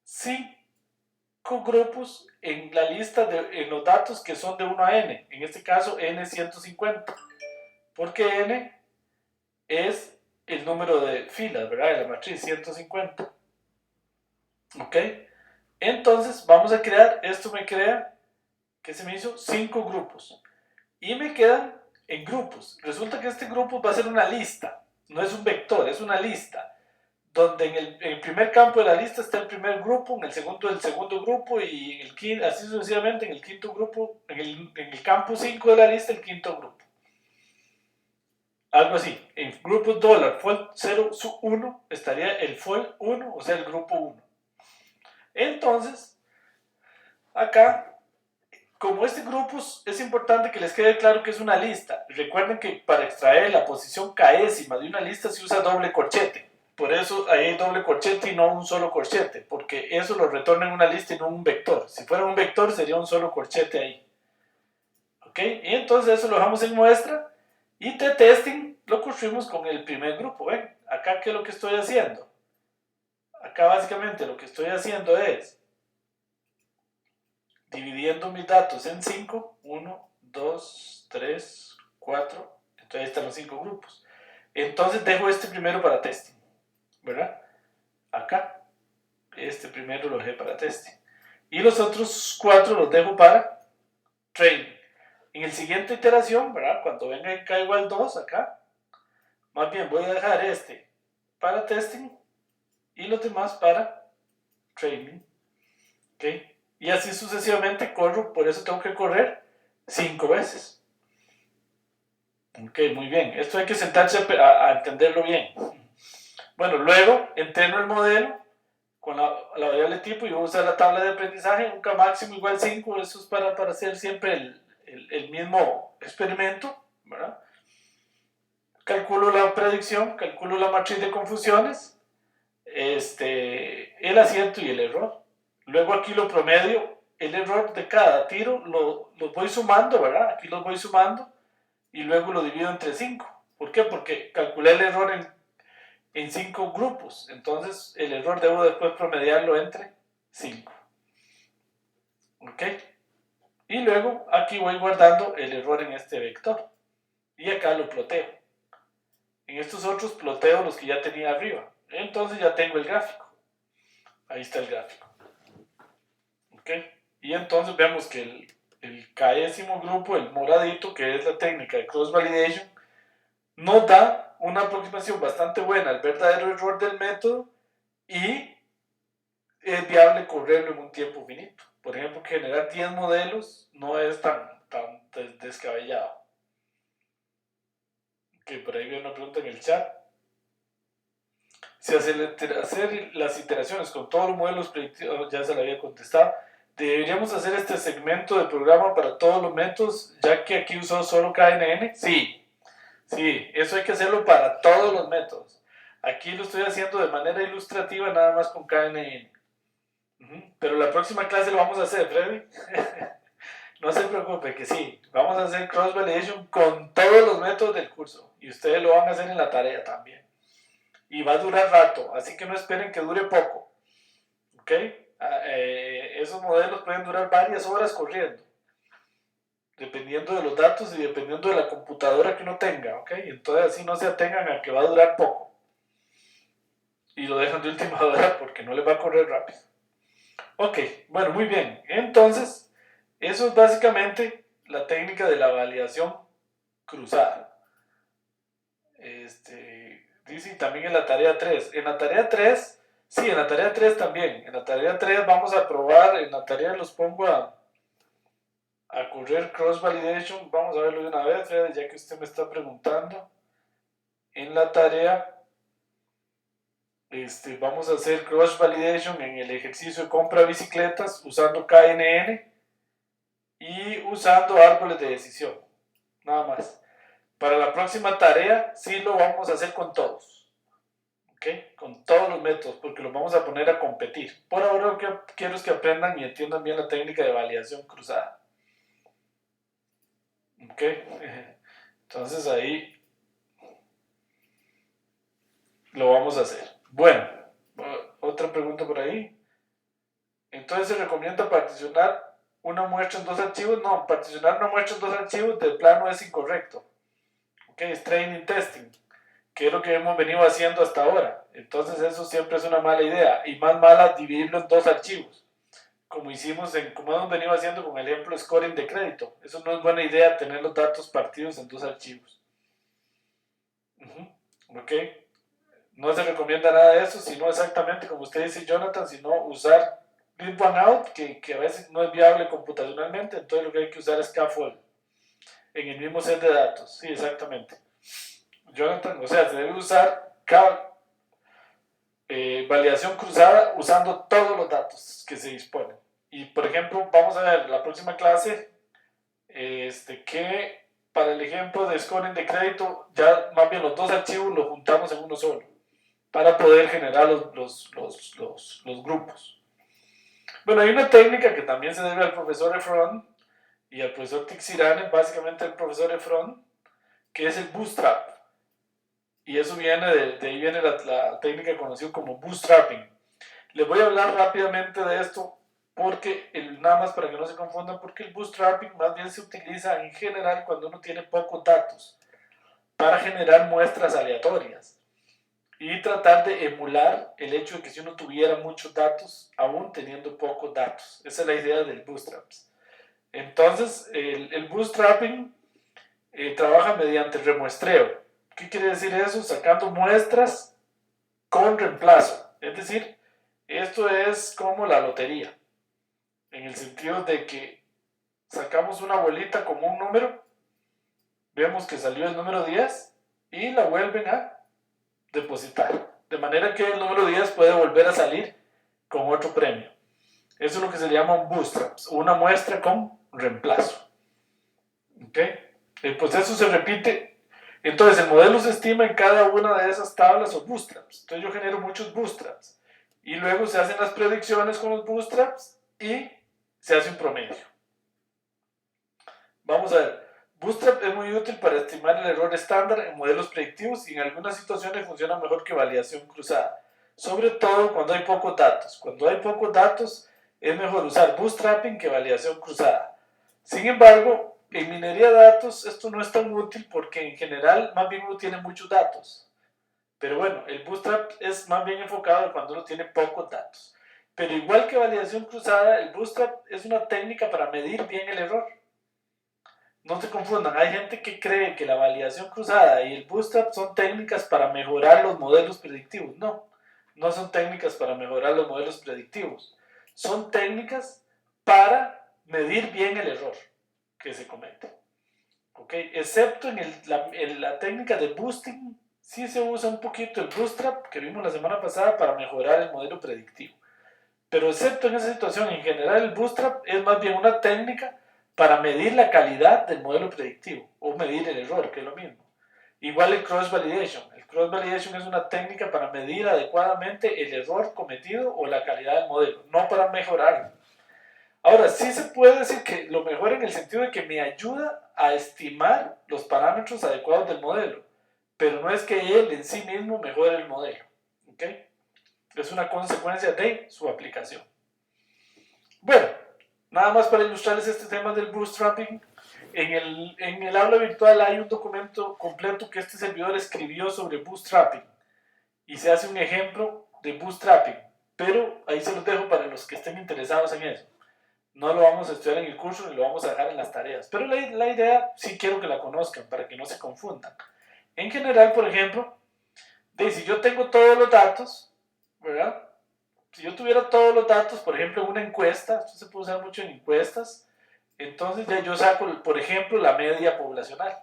5 grupos en la lista, en los datos que son de 1 a n. En este caso, n150. Porque n es el número de filas, ¿verdad? De la matriz 150. ¿Ok? Entonces, vamos a crear, esto me crea, ¿qué se me hizo? 5 grupos. Y me quedan en grupos. Resulta que este grupo va a ser una lista. No es un vector, es una lista. Donde en el primer campo de la lista está el primer grupo, en el segundo grupo, y en el quinto, así sucesivamente en el quinto grupo, en el campo 5 de la lista, el quinto grupo. Algo así. En grupos $fault 0 sub 1 estaría el fault 1, o sea, el grupo 1. Entonces, acá, como este grupo es importante que les quede claro que es una lista. Recuerden que para extraer la posición késima de una lista se usa doble corchete. Por eso ahí hay doble corchete y no un solo corchete, porque eso lo retorna en una lista y no un vector. Si fuera un vector sería un solo corchete ahí. ¿Ok? Y entonces eso lo dejamos en muestra. Y t-testing lo construimos con el primer grupo. ¿Ven? Acá, ¿qué es lo que estoy haciendo? Acá básicamente lo que estoy haciendo es dividiendo mis datos en 5. 1, 2, 3, 4. Entonces ahí están los 5 grupos. Entonces dejo este primero para testing, ¿verdad? Acá. Este primero lo dejé para testing. Y los otros 4 los dejo para training. En la siguiente iteración, ¿verdad? Cuando venga en k igual 2 acá, más bien voy a dejar este para testing y los demás para training. ¿Ok? Y así sucesivamente corro, por eso tengo que correr 5 veces. Ok, muy bien. Esto hay que sentarse a entenderlo bien. Bueno, luego entreno el modelo con la variable tipo y voy a usar la tabla de aprendizaje, un k máximo igual 5, eso es para hacer siempre el mismo experimento, ¿verdad? Calculo la predicción, calculo la matriz de confusiones, el acierto y el error. Luego aquí lo promedio, el error de cada tiro lo voy sumando, ¿verdad? Aquí los voy sumando y luego lo divido entre 5. ¿Por qué? Porque calculé el error en 5 grupos. Entonces el error debo después promediarlo entre 5. ¿Ok? Y luego aquí voy guardando el error en este vector. Y acá lo ploteo. En estos otros ploteo los que ya tenía arriba. Entonces ya tengo el gráfico. Ahí está el gráfico. ¿Ok? Y entonces vemos que el késimo grupo, el moradito, que es la técnica de cross validation, nos da una aproximación bastante buena al verdadero error del método y es viable correrlo en un tiempo finito. Por ejemplo, generar 10 modelos no es tan descabellado. Que por ahí viene una pregunta en el chat. Si hacer las iteraciones con todos los modelos predictivos, ya se la había contestado. ¿Deberíamos hacer este segmento de programa para todos los métodos, ya que aquí usó solo KNN? Sí, eso hay que hacerlo para todos los métodos. Aquí lo estoy haciendo de manera ilustrativa, nada más con KNN. Pero la próxima clase lo vamos a hacer, Freddy. No se preocupe, que sí, vamos a hacer cross validation con todos los métodos del curso. Y ustedes lo van a hacer en la tarea también. Y va a durar rato, así que no esperen que dure poco. ¿Ok? Esos modelos pueden durar varias horas corriendo, dependiendo de los datos y dependiendo de la computadora que uno tenga. ¿Ok? Entonces así no se atengan a que va a durar poco. Y lo dejan de última hora porque no les va a correr rápido. Ok, bueno, muy bien. Entonces, eso es básicamente la técnica de la validación cruzada. Dice también en la tarea 3. En la tarea 3, sí, en la tarea 3 también. En la tarea 3 vamos a probar, en la tarea los pongo a correr cross validation. Vamos a verlo de una vez, ya que usted me está preguntando. En la tarea, vamos a hacer cross validation en el ejercicio de compra de bicicletas usando KNN y usando árboles de decisión. Nada más. Para la próxima tarea, sí lo vamos a hacer con todos. ¿Ok? Con todos los métodos, porque los vamos a poner a competir. Por ahora lo que quiero es que aprendan y entiendan bien la técnica de validación cruzada. ¿Ok? Entonces ahí lo vamos a hacer. Bueno, otra pregunta por ahí. Entonces, ¿se recomienda particionar una muestra en dos archivos? No, particionar una muestra en dos archivos de plano es incorrecto. ¿Ok? Es training testing, que es lo que hemos venido haciendo hasta ahora. Entonces eso siempre es una mala idea, y más mala dividirlo en dos archivos, como hemos venido haciendo con el ejemplo scoring de crédito. Eso no es buena idea, tener los datos partidos en dos archivos. ¿Ok? No se recomienda nada de eso, sino exactamente como usted dice, Jonathan, sino usar leave one out, que a veces no es viable computacionalmente. Entonces lo que hay que usar es scaffold en el mismo set de datos. Sí, exactamente, Jonathan. O sea, se debe usar validación cruzada usando todos los datos que se disponen. Y por ejemplo, vamos a ver la próxima clase que para el ejemplo de scoring de crédito, ya más bien los dos archivos los juntamos en uno solo para poder generar los grupos. Bueno, hay una técnica que también se debe al profesor Efron y al profesor Tixirane, básicamente al profesor Efron, que es el bootstrap. Y eso viene de ahí viene la técnica conocida como bootstrapping. Les voy a hablar rápidamente de esto, porque nada más para que no se confundan, porque el bootstrapping más bien se utiliza en general cuando uno tiene pocos datos, para generar muestras aleatorias y tratar de emular el hecho de que si uno tuviera muchos datos, aún teniendo pocos datos. Esa es la idea del bootstrap. Entonces, el bootstrapping trabaja mediante remuestreo. ¿Qué quiere decir eso? Sacando muestras con reemplazo. Es decir, esto es como la lotería, en el sentido de que sacamos una bolita como un número, vemos que salió el número 10 y la vuelven a depositar. De manera que el número 10 puede volver a salir con otro premio. Eso es lo que se llama un bootstrap, una muestra con reemplazo. ¿Ok? El proceso se repite. Entonces el modelo se estima en cada una de esas tablas o bootstraps. Entonces yo genero muchos bootstraps y luego se hacen las predicciones con los bootstraps y se hace un promedio. Vamos a ver. Bootstrap es muy útil para estimar el error estándar en modelos predictivos y en algunas situaciones funciona mejor que validación cruzada, sobre todo cuando hay pocos datos. Cuando hay pocos datos es mejor usar bootstrapping que validación cruzada. Sin embargo, en minería de datos esto no es tan útil porque en general más bien uno tiene muchos datos. Pero bueno, el bootstrap es más bien enfocado cuando uno tiene pocos datos. Pero igual que validación cruzada, el bootstrap es una técnica para medir bien el error. No se confundan, hay gente que cree que la validación cruzada y el bootstrap son técnicas para mejorar los modelos predictivos. No, no son técnicas para mejorar los modelos predictivos. Son técnicas para medir bien el error que se comete. ¿Okay? Excepto en la técnica de boosting, sí se usa un poquito el bootstrap que vimos la semana pasada para mejorar el modelo predictivo. Pero excepto en esa situación, en general el bootstrap es más bien una técnica para medir la calidad del modelo predictivo o medir el error, que es lo mismo. Igual el cross validation. El cross validation es una técnica para medir adecuadamente el error cometido o la calidad del modelo, no para mejorarlo. Ahora, sí se puede decir que lo mejora en el sentido de que me ayuda a estimar los parámetros adecuados del modelo, pero no es que él en sí mismo mejore el modelo. ¿Okay? Es una consecuencia de su aplicación. Bueno, nada más para ilustrarles este tema del bootstrapping. En el aula virtual hay un documento completo que este servidor escribió sobre bootstrapping y se hace un ejemplo de bootstrapping, pero ahí se los dejo para los que estén interesados en eso. No lo vamos a estudiar en el curso ni lo vamos a dejar en las tareas, pero la idea sí quiero que la conozcan para que no se confundan. En general, por ejemplo, si yo tengo todos los datos, ¿verdad? Si yo tuviera todos los datos, por ejemplo, en una encuesta, esto se puede usar mucho en encuestas, entonces ya yo saco, por ejemplo, la media poblacional.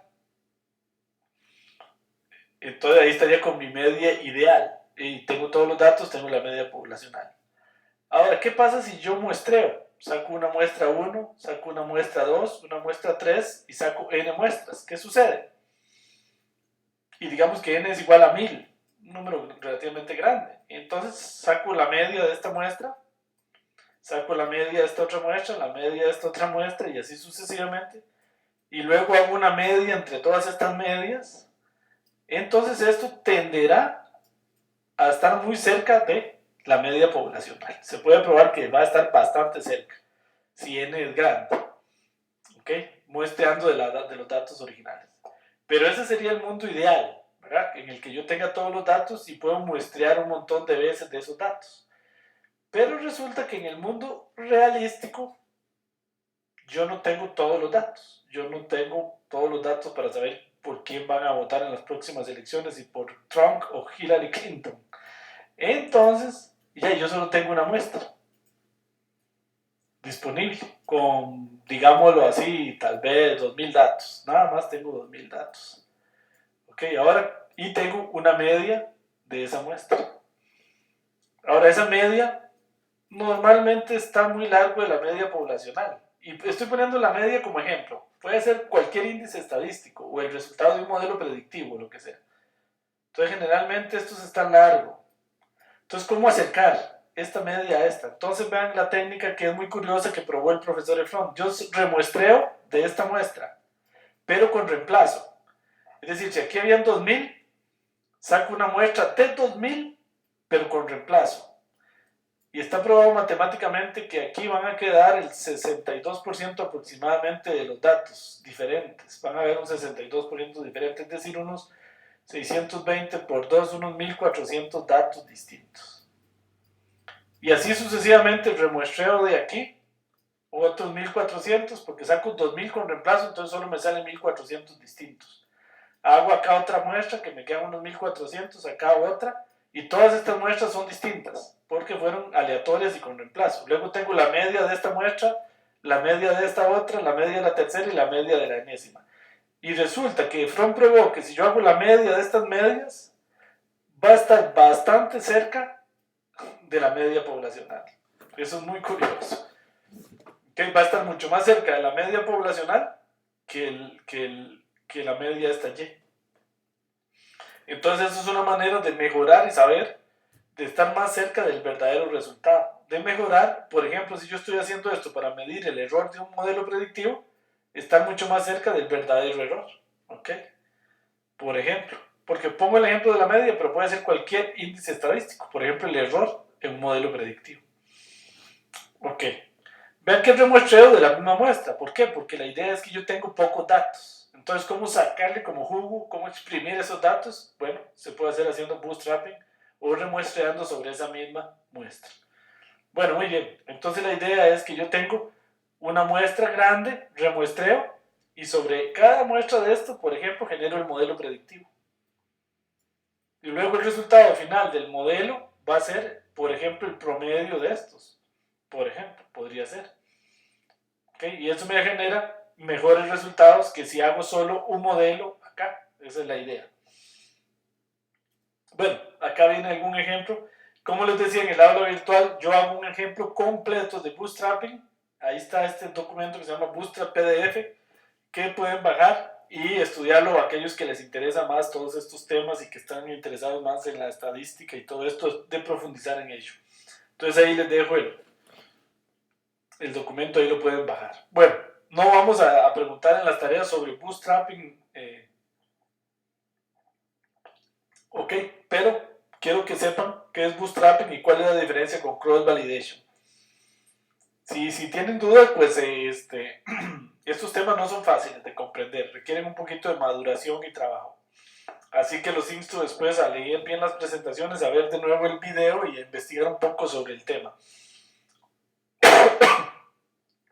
Entonces ahí estaría con mi media ideal. Y tengo todos los datos, tengo la media poblacional. Ahora, ¿qué pasa si yo muestreo? Saco una muestra 1, saco una muestra 2, una muestra 3 y saco n muestras. ¿Qué sucede? Y digamos que n es igual a 1000, un número relativamente grande. Entonces saco la media de esta muestra, saco la media de esta otra muestra, la media de esta otra muestra y así sucesivamente. Y luego hago una media entre todas estas medias. Entonces esto tenderá a estar muy cerca de la media poblacional. Se puede probar que va a estar bastante cerca, si n es grande. ¿Ok? Muestreando de los datos originales. Pero ese sería el mundo ideal, ¿verdad? En el que yo tenga todos los datos y puedo muestrear un montón de veces de esos datos. Pero resulta que en el mundo realístico yo no tengo todos los datos. Yo no tengo todos los datos para saber por quién van a votar en las próximas elecciones y por Trump o Hillary Clinton. Entonces, ya yo solo tengo una muestra disponible con, digámoslo así, tal vez 2000 datos. Nada más tengo 2000 datos. Ok, ahora, y tengo una media de esa muestra. Ahora, esa media normalmente está muy largo de la media poblacional. Y estoy poniendo la media como ejemplo. Puede ser cualquier índice estadístico o el resultado de un modelo predictivo, lo que sea. Entonces, generalmente estos están largos. Entonces, ¿cómo acercar esta media a esta? Entonces, vean la técnica que es muy curiosa que probó el profesor Efron. Yo remuestreo de esta muestra, pero con reemplazo. Es decir, si aquí habían 2000, saco una muestra de 2000, pero con reemplazo. Y está probado matemáticamente que aquí van a quedar el 62% aproximadamente de los datos diferentes. Van a haber un 62% diferente, es decir, unos 620 por 2, unos 1400 datos distintos. Y así sucesivamente el remuestreo de aquí, otros 1400, porque saco 2000 con reemplazo, entonces solo me salen 1400 distintos. Hago acá otra muestra que me quedan unos 1400, acá otra, y todas estas muestras son distintas porque fueron aleatorias y con reemplazo. Luego tengo la media de esta muestra, la media de esta otra, la media de la tercera y la media de la enésima. Y resulta que Fromm probó que si yo hago la media de estas medias, va a estar bastante cerca de la media poblacional. Eso es muy curioso. Que va a estar mucho más cerca de la media poblacional que la media de esta Y. Entonces eso es una manera de mejorar y saber, de estar más cerca del verdadero resultado. De mejorar, por ejemplo, si yo estoy haciendo esto para medir el error de un modelo predictivo, estar mucho más cerca del verdadero error. ¿Ok? Por ejemplo, porque pongo el ejemplo de la media, pero puede ser cualquier índice estadístico. Por ejemplo, el error en un modelo predictivo. Ok. Vean que es remuestreo de la misma muestra. ¿Por qué? Porque la idea es que yo tengo pocos datos. Entonces, ¿cómo sacarle como jugo? ¿Cómo exprimir esos datos? Bueno, se puede hacer haciendo bootstrapping o remuestreando sobre esa misma muestra. Bueno, muy bien. Entonces la idea es que yo tengo una muestra grande, remuestreo, y sobre cada muestra de esto, por ejemplo, genero el modelo predictivo. Y luego el resultado final del modelo va a ser, por ejemplo, el promedio de estos. Por ejemplo, podría ser. ¿Okay? Y eso me genera mejores resultados que si hago solo un modelo acá. Esa es la idea. Bueno, acá viene algún ejemplo. Como les decía, en el aula virtual yo hago un ejemplo completo de bootstrapping. Ahí está este documento que se llama Bootstrap PDF, que pueden bajar y estudiarlo a aquellos que les interesa más todos estos temas y que están interesados más en la estadística y todo esto, de profundizar en ello. Entonces ahí les dejo el documento, ahí lo pueden bajar. Bueno, no vamos a preguntar en las tareas sobre bootstrapping, ok, pero quiero que sepan qué es bootstrapping y cuál es la diferencia con cross validation. Si tienen dudas, pues estos temas no son fáciles de comprender, requieren un poquito de maduración y trabajo. Así que los insto después a leer bien las presentaciones, a ver de nuevo el video y a investigar un poco sobre el tema.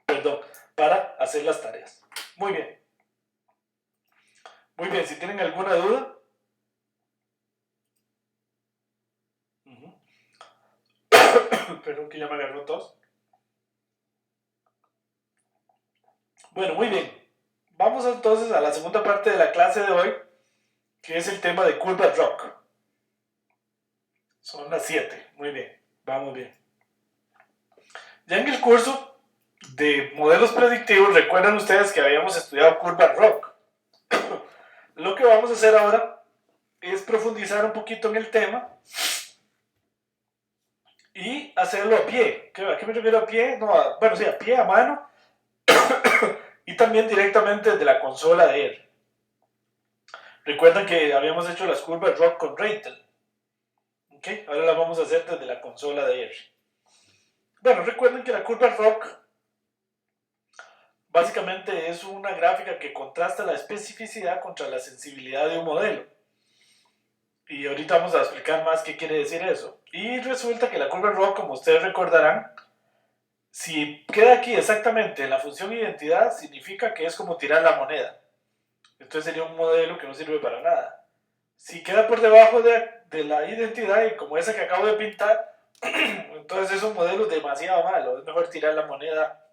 Perdón, para hacer las tareas. Muy bien. Muy bien, si tienen alguna duda. Perdón que ya me agarró tos. Bueno, muy bien. Vamos entonces a la segunda parte de la clase de hoy, que es el tema de curva rock. Son las 7. Muy bien, vamos bien. Ya en el curso de modelos predictivos, recuerdan ustedes que habíamos estudiado curva rock. Lo que vamos a hacer ahora es profundizar un poquito en el tema y hacerlo a pie. ¿A qué me refiero a pie? No, bueno, sí, a pie, a mano, y también directamente desde la consola de R. Recuerdan que habíamos hecho las curvas rock con Reitel. ¿Okay? Ahora las vamos a hacer desde la consola de R. Bueno, recuerden que la curva rock básicamente es una gráfica que contrasta la especificidad contra la sensibilidad de un modelo. Y ahorita vamos a explicar más qué quiere decir eso. Y resulta que la curva rock, como ustedes recordarán, si queda aquí exactamente en la función identidad, significa que es como tirar la moneda. Entonces sería un modelo que no sirve para nada. Si queda por debajo de la identidad, y como esa que acabo de pintar, entonces es un modelo demasiado malo. Es mejor tirar la moneda.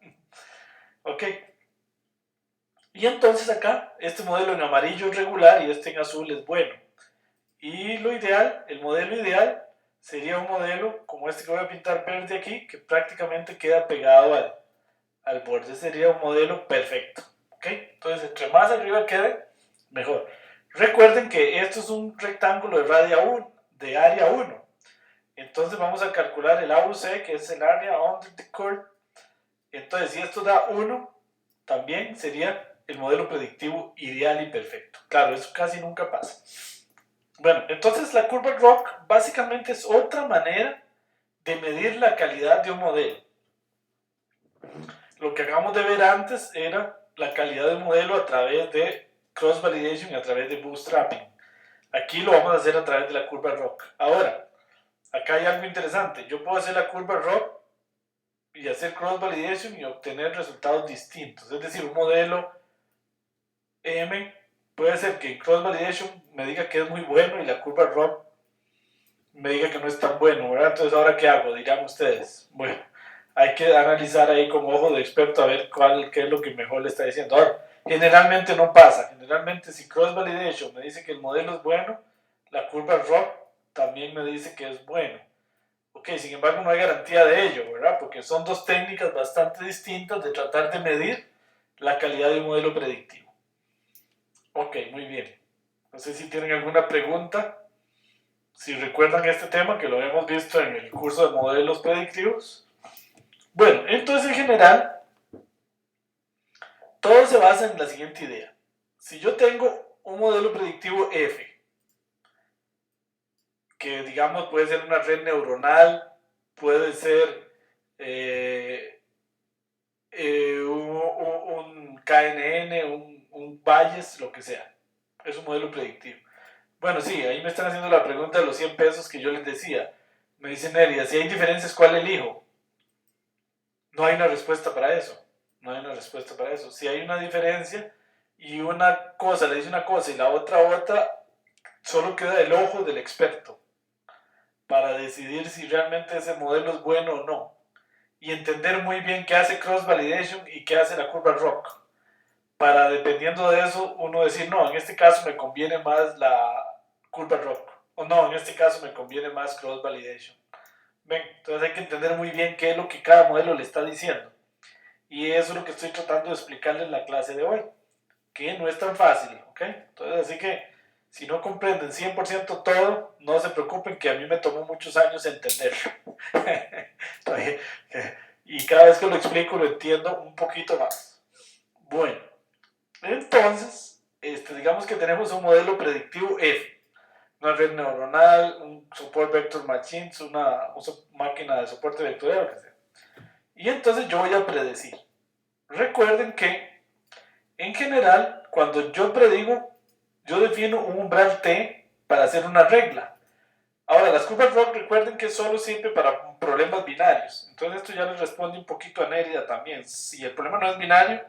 Ok. Y entonces acá, este modelo en amarillo es regular y este en azul es bueno. Y lo ideal, el modelo ideal, sería un modelo como este que voy a pintar verde aquí, que prácticamente queda pegado al borde. Sería un modelo perfecto. ¿Ok? Entonces, entre más arriba quede, mejor. Recuerden que esto es un rectángulo de área 1. Entonces vamos a calcular el AUC, que es el Area Under the Curve. Entonces, si esto da 1, también sería el modelo predictivo ideal y perfecto. Claro, eso casi nunca pasa. Bueno, entonces la curva ROC básicamente es otra manera de medir la calidad de un modelo. Lo que acabamos de ver antes era la calidad del modelo a través de cross validation y a través de bootstrapping. Aquí lo vamos a hacer a través de la curva ROC. Ahora, acá hay algo interesante. Yo puedo hacer la curva ROC y hacer cross validation y obtener resultados distintos. Es decir, un modelo M puede ser que cross validation me diga que es muy bueno y la curva ROC me diga que no es tan bueno, ¿verdad? Entonces, ¿ahora qué hago? Dirán ustedes. Bueno, hay que analizar ahí con ojo de experto a ver qué es lo que mejor le está diciendo. Ahora, generalmente no pasa. Generalmente, si cross validation me dice que el modelo es bueno, la curva ROC también me dice que es bueno. Ok, sin embargo, no hay garantía de ello, ¿verdad? Porque son dos técnicas bastante distintas de tratar de medir la calidad de un modelo predictivo. Ok, muy bien. No sé si tienen alguna pregunta. Si recuerdan este tema que lo habíamos visto en el curso de modelos predictivos. Bueno, entonces en general, todo se basa en la siguiente idea. Si yo tengo un modelo predictivo F, que digamos puede ser una red neuronal, puede ser un KNN, un Bayes, lo que sea. Es un modelo predictivo. Bueno, sí, ahí me están haciendo la pregunta de los 100 pesos que yo les decía. Me dicen, Neria, si hay diferencias, ¿cuál elijo? No hay una respuesta para eso. No hay una respuesta para eso. Si hay una diferencia y una cosa le dice una cosa y la otra, solo queda el ojo del experto para decidir si realmente ese modelo es bueno o no. y entender muy bien qué hace cross validation y qué hace la curva ROC. Para, dependiendo de eso, uno decir, no, en este caso me conviene más la curva ROC. O no, en este caso me conviene más cross validation. Ven, entonces hay que entender muy bien qué es lo que cada modelo le está diciendo. Y eso es lo que estoy tratando de explicarles en la clase de hoy, que no es tan fácil, ¿ok? Entonces, así que si no comprenden 100% todo, no se preocupen que a mí me tomó muchos años entender. Y cada vez que lo explico lo entiendo un poquito más. Bueno, entonces, digamos que tenemos un modelo predictivo F, una red neuronal, un support vector machines, una máquina de soporte vectorial, lo que sea. Y entonces yo voy a predecir. Recuerden que, en general, cuando yo predigo, yo defino un umbral T para hacer una regla. Ahora, las curvas ROC, recuerden que solo sirve para problemas binarios. Entonces esto ya les responde un poquito a Nérida también. Si el problema no es binario,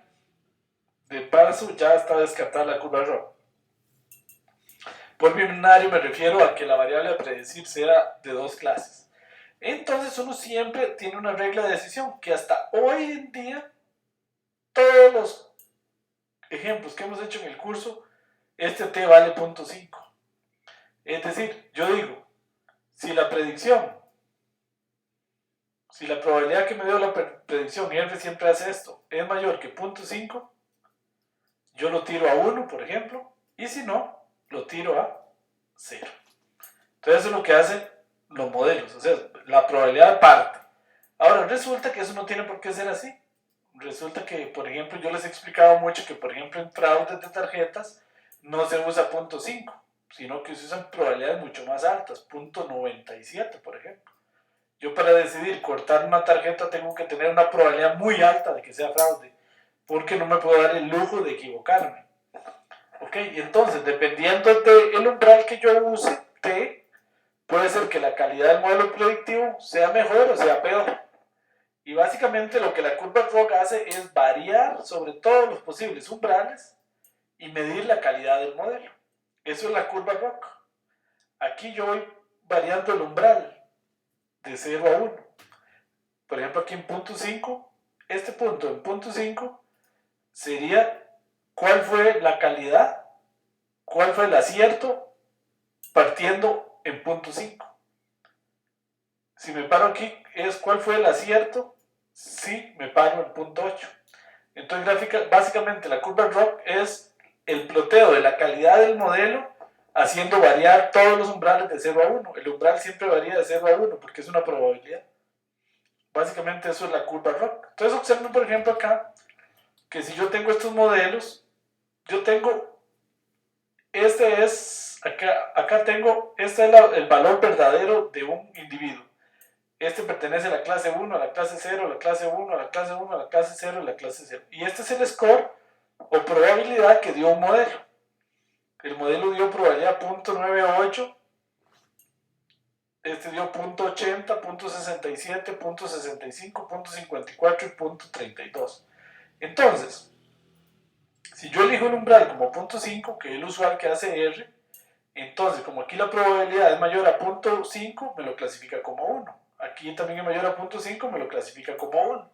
de paso ya está descartada la curva ROC. Por binario me refiero a que la variable a predecir sea de dos clases. Entonces uno siempre tiene una regla de decisión que hasta hoy en día todos los ejemplos que hemos hecho en el curso, este t vale 0.5. Es decir, yo digo, si la probabilidad que me dio la predicción, y R siempre hace esto, es mayor que 0.5, yo lo tiro a 1, por ejemplo, y si no, lo tiro a 0. Entonces eso es lo que hacen los modelos, o sea, la probabilidad parte. Ahora, resulta que eso no tiene por qué ser así. Resulta que, por ejemplo, yo les he explicado mucho que, por ejemplo, en fraudes de tarjetas no se usa 0.5, sino que se usan probabilidades mucho más altas, 0.97, por ejemplo. Yo para decidir cortar una tarjeta tengo que tener una probabilidad muy alta de que sea fraude, porque no me puedo dar el lujo de equivocarme. ¿Ok? Y entonces, dependiendo del umbral que yo use, T, puede ser que la calidad del modelo predictivo sea mejor o sea peor. Y básicamente lo que la curva ROC hace es variar sobre todos los posibles umbrales y medir la calidad del modelo. Eso es la curva ROC. Aquí yo voy variando el umbral de 0 a 1. Por ejemplo, aquí en punto 5, este punto en punto 5 sería cuál fue la calidad, cuál fue el acierto partiendo en punto 5. Si me paro aquí es cuál fue el acierto si me paro en punto 8. Entonces, básicamente la curva ROC es el ploteo de la calidad del modelo haciendo variar todos los umbrales de 0 a 1. El umbral siempre varía de 0 a 1 porque es una probabilidad. Básicamente eso es la curva ROC. Entonces observen, por ejemplo, acá, que si yo tengo estos modelos, yo tengo, acá tengo, este es el valor verdadero de un individuo. Este pertenece a la clase 1, a la clase 0, a la clase 1, a la clase 1, a la clase 0, a la clase 0. Y este es el score o probabilidad que dio un modelo. El modelo dio probabilidad 0.98, este dio 0.80, 0.67, 0.65, 0.54 y 0.32. Entonces, si yo elijo un umbral como 0.5, que es el usual que hace R, entonces como aquí la probabilidad es mayor a 0.5, me lo clasifica como 1. Aquí también es mayor a 0.5, me lo clasifica como 1.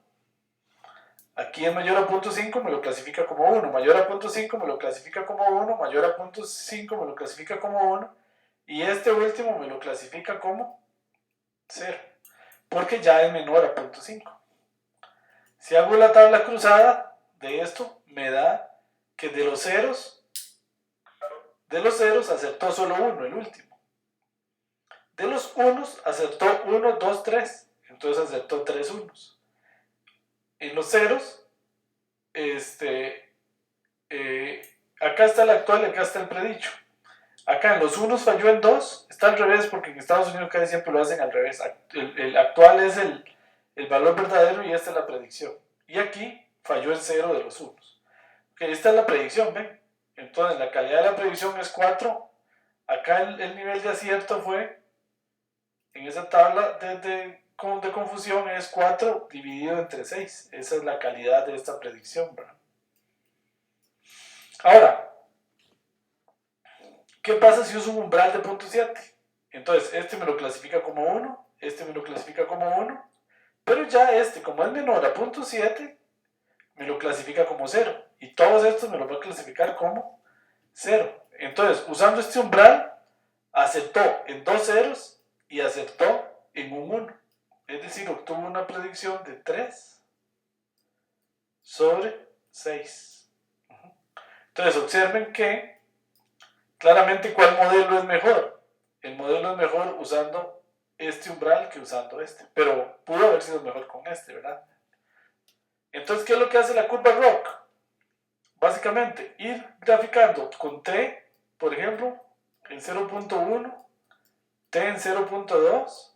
Aquí es mayor a 0.5, me lo clasifica como 1. Mayor a 0.5, me lo clasifica como 1. Mayor a 0.5, me lo clasifica como 1. Y este último me lo clasifica como 0. Porque ya es menor a 0.5. Si hago la tabla cruzada de esto, me da que de los ceros acertó solo 1, el último. De los unos acertó 1, 2, 3. Entonces acertó 3 unos. En los ceros, acá está el actual y acá está el predicho. Acá en los unos falló en 2, está al revés porque en Estados Unidos casi siempre lo hacen al revés. El actual es el valor verdadero y esta es la predicción. Y aquí falló en 0 de los unos. Okay, esta es la predicción, ¿ven? Entonces la calidad de la predicción es 4. Acá el nivel de acierto fue, en esa tabla de confusión, es 4 dividido entre 6. Esa es la calidad de esta predicción, ¿verdad? Ahora, ¿qué pasa si uso un umbral de 0.7? Entonces, este me lo clasifica como 1, este me lo clasifica como 1, Pero ya como es menor a 0.7, me lo clasifica como 0. Y todos estos me los va a clasificar como 0. Entonces, usando este umbral, acertó en 2 ceros y acertó en un 1. Es decir, obtuvo una predicción de 3 sobre 6. Entonces, observen que claramente cuál modelo es mejor. El modelo es mejor usando este umbral que usando este. Pero pudo haber sido mejor con este, ¿verdad? Entonces, ¿qué es lo que hace la curva ROC? Básicamente, ir graficando con T, por ejemplo, en 0.1, T en 0.2,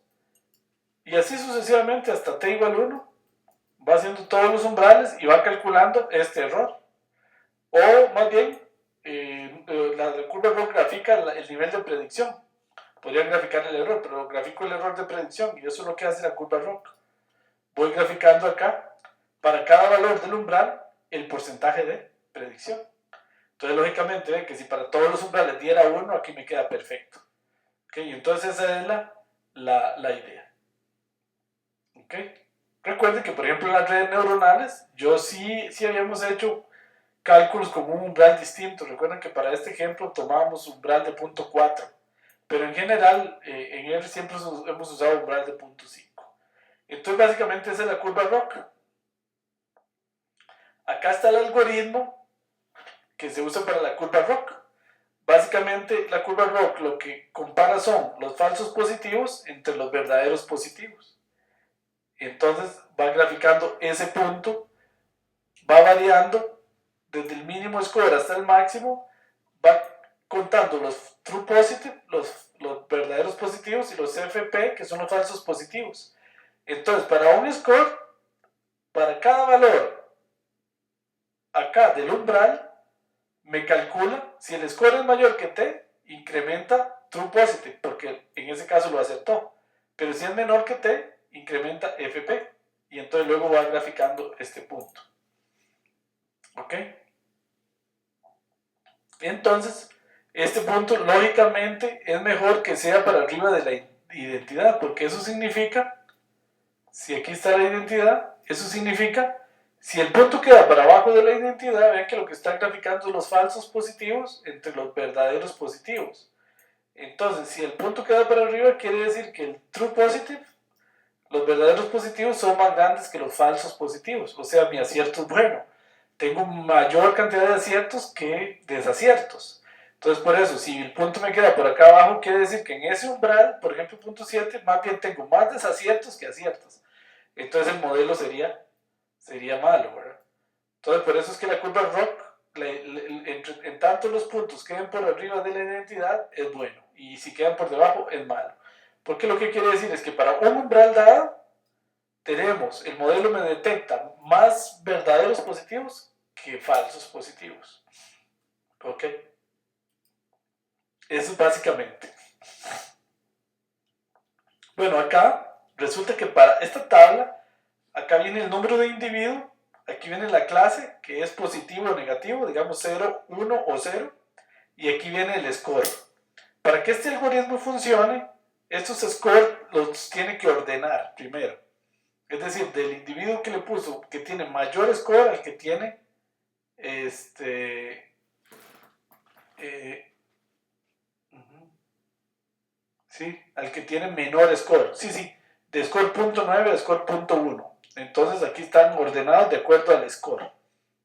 y así sucesivamente hasta T igual 1, va haciendo todos los umbrales y va calculando este error. O más bien, la curva ROC grafica el nivel de predicción. Podrían graficar el error, pero grafico el error de predicción, y eso es lo que hace la curva ROC. Voy graficando acá, para cada valor del umbral, el porcentaje de predicción. Entonces, lógicamente, ven que si para todos los umbrales diera 1, aquí me queda perfecto. ¿Okay? Entonces, esa es la idea. ¿Okay? Recuerden que, por ejemplo, en las redes neuronales, sí habíamos hecho cálculos con un umbral distinto. Recuerden que para este ejemplo tomábamos umbral de 0.4, pero en general, en R siempre hemos usado umbral de 0.5. Entonces, básicamente, esa es la curva ROC. Acá está el algoritmo que se usa para la curva ROC. Básicamente, la curva ROC lo que compara son los falsos positivos entre los verdaderos positivos. Entonces, va graficando ese punto, va variando desde el mínimo score hasta el máximo, va contando los true positive, los verdaderos positivos, y los FP, que son los falsos positivos. Entonces, para un score, para cada valor acá del umbral, me calcula, si el score es mayor que T, incrementa true positive, porque en ese caso lo acertó. Pero si es menor que T, incrementa FP. Y entonces luego va graficando este punto. ¿Ok? Entonces, este punto lógicamente es mejor que sea para arriba de la identidad, porque eso significa, si aquí está la identidad, eso significa, si el punto queda para abajo de la identidad, vean que lo que están graficando son los falsos positivos entre los verdaderos positivos. Entonces, si el punto queda para arriba, quiere decir que el true positive, los verdaderos positivos, son más grandes que los falsos positivos. O sea, mi acierto es bueno. Tengo mayor cantidad de aciertos que desaciertos. Entonces, por eso, si el punto me queda por acá abajo, quiere decir que en ese umbral, por ejemplo, punto 7, más bien tengo más desaciertos que aciertos. Entonces, el modelo sería malo, ¿verdad? Entonces, por eso es que la curva ROC, en tanto los puntos queden por arriba de la identidad, es bueno. Y si quedan por debajo, es malo. Porque lo que quiere decir es que para un umbral dado, el modelo me detecta más verdaderos positivos que falsos positivos. ¿Ok? Eso es básicamente. Bueno, acá resulta que para esta tabla, acá viene el número de individuo, aquí viene la clase, que es positivo o negativo, digamos 0, 1 o 0, y aquí viene el score. Para que este algoritmo funcione, estos scores los tiene que ordenar primero. Es decir, del individuo que le puso, que tiene mayor score al que tiene sí, al que tiene menor score. Sí, de score 0.9 a score 0.1. Entonces aquí están ordenados de acuerdo al score.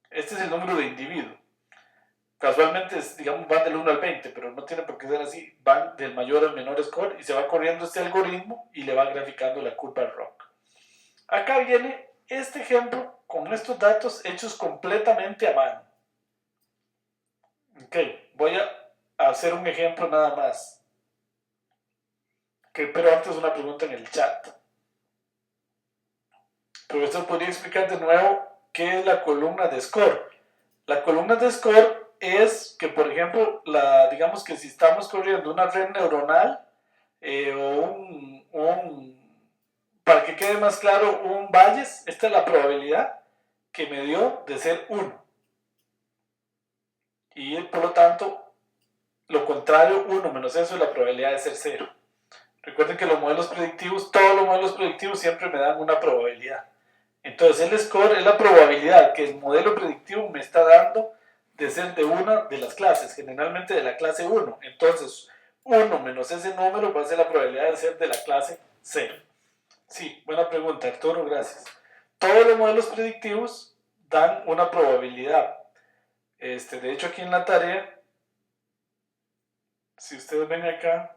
Este es el número de individuo. Casualmente, digamos, van del 1 al 20, pero no tiene por qué ser así. Van del mayor al menor score y se va corriendo este algoritmo y le va graficando la curva ROC. Acá viene este ejemplo con estos datos hechos completamente a mano. Ok, voy a hacer un ejemplo nada más. Pero antes una pregunta en el chat. Profesor, ¿podría explicar de nuevo qué es la columna de score? La columna de score es que, por ejemplo, digamos que si estamos corriendo una red neuronal para que quede más claro, un Bayes, esta es la probabilidad que me dio de ser 1. Y por lo tanto, lo contrario, 1 menos eso es la probabilidad de ser 0. Recuerden que los modelos predictivos, todos los modelos predictivos siempre me dan una probabilidad. Entonces el score es la probabilidad que el modelo predictivo me está dando de ser de una de las clases, generalmente de la clase 1. Entonces 1 menos ese número va a ser la probabilidad de ser de la clase 0. Sí, buena pregunta, Arturo, gracias. Todos los modelos predictivos dan una probabilidad. De hecho, aquí en la tarea, si ustedes ven acá,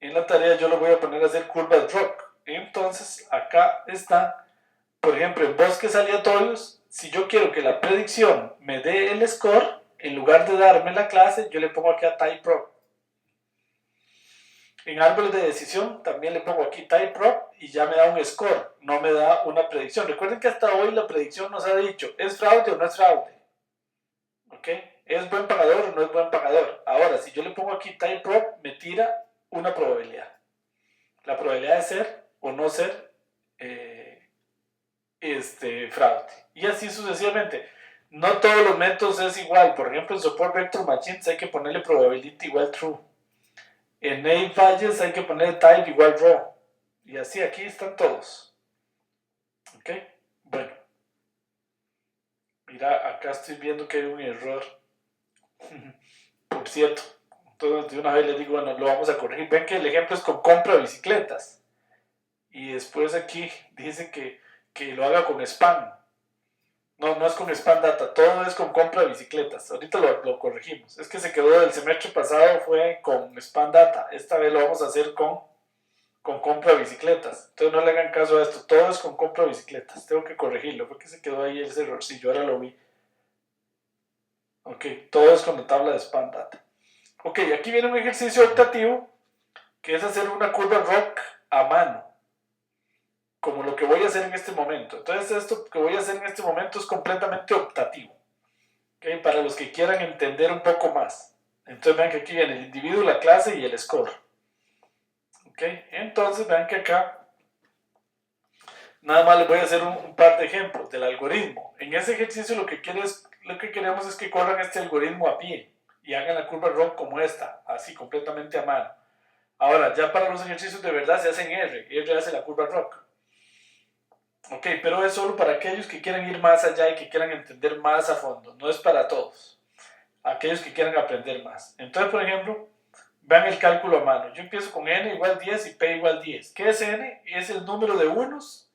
en la tarea yo lo voy a poner a hacer curvas ROC. Entonces, acá está, por ejemplo, en bosques aleatorios, si yo quiero que la predicción me dé el score, en lugar de darme la clase, yo le pongo aquí a typeRoc. En árboles de decisión también le pongo aquí typeRoc y ya me da un score, no me da una predicción. Recuerden que hasta hoy la predicción nos ha dicho, ¿es fraude o no es fraude? ¿Ok? ¿Es buen pagador o no es buen pagador? Ahora, si yo le pongo aquí typeRoc, me tira una probabilidad. La probabilidad de ser o no ser fraude. Y así sucesivamente. No todos los métodos es igual. Por ejemplo, en Support Vector Machines hay que ponerle probability igual true. En Name Values hay que ponerle type igual raw. Y así aquí están todos. ¿Ok? Bueno. Mira, acá estoy viendo que hay un error. Por cierto. Entonces, de una vez les digo, bueno, lo vamos a corregir. Ven que el ejemplo es con compra de bicicletas. Y después aquí dice que lo haga con spam. No, no es con spam data, todo es con compra de bicicletas. Ahorita lo corregimos. Es que se quedó del semestre pasado, fue con spam data. Esta vez lo vamos a hacer con compra de bicicletas. Entonces no le hagan caso a esto, todo es con compra de bicicletas. Tengo que corregirlo, porque se quedó ahí ese errorcillo, ahora lo vi. Ok, todo es con la tabla de spam data. Ok, aquí viene un ejercicio optativo, que es hacer una curva ROC a mano, como lo que voy a hacer en este momento. Entonces esto que voy a hacer en este momento es completamente optativo, ¿okay? Para los que quieran entender un poco más. Entonces vean que aquí viene el individuo, la clase y el score. ¿Okay? Entonces vean que acá nada más les voy a hacer un par de ejemplos del algoritmo. En ese ejercicio lo que queremos es que corran este algoritmo a pie y hagan la curva ROC como esta, así completamente a mano. Ahora, ya para los ejercicios de verdad se hacen R hace la curva ROC. Ok, pero es solo para aquellos que quieran ir más allá y que quieran entender más a fondo, no es para todos, aquellos que quieran aprender más. Entonces, por ejemplo, vean el cálculo a mano. Yo empiezo con n igual 10 y p igual 10. ¿Qué es n? Es el número de unos,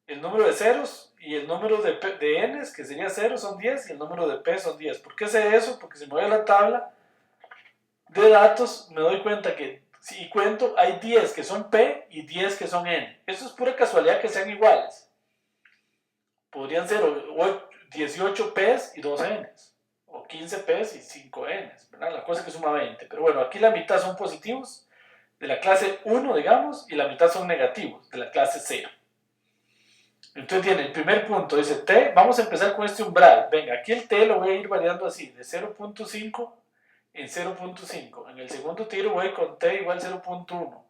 el número de ceros y el número de n's, que sería 0, son 10, y el número de p son 10. ¿Por qué sé eso? Porque si me voy a la tabla de datos, me doy cuenta que si cuento, hay 10 que son p y 10 que son n. Eso es pura casualidad que sean iguales. Podrían ser 18 P's y 2 N's, o 15 P's y 5 N's, ¿verdad? La cosa es que suma 20. Pero bueno, aquí la mitad son positivos, de la clase 1, digamos, y la mitad son negativos, de la clase 0. Entonces tiene el primer punto, dice t, vamos a empezar con este umbral. Venga, aquí el t lo voy a ir variando así, de 0.5 en 0.5. En el segundo tiro voy con t igual 0.1.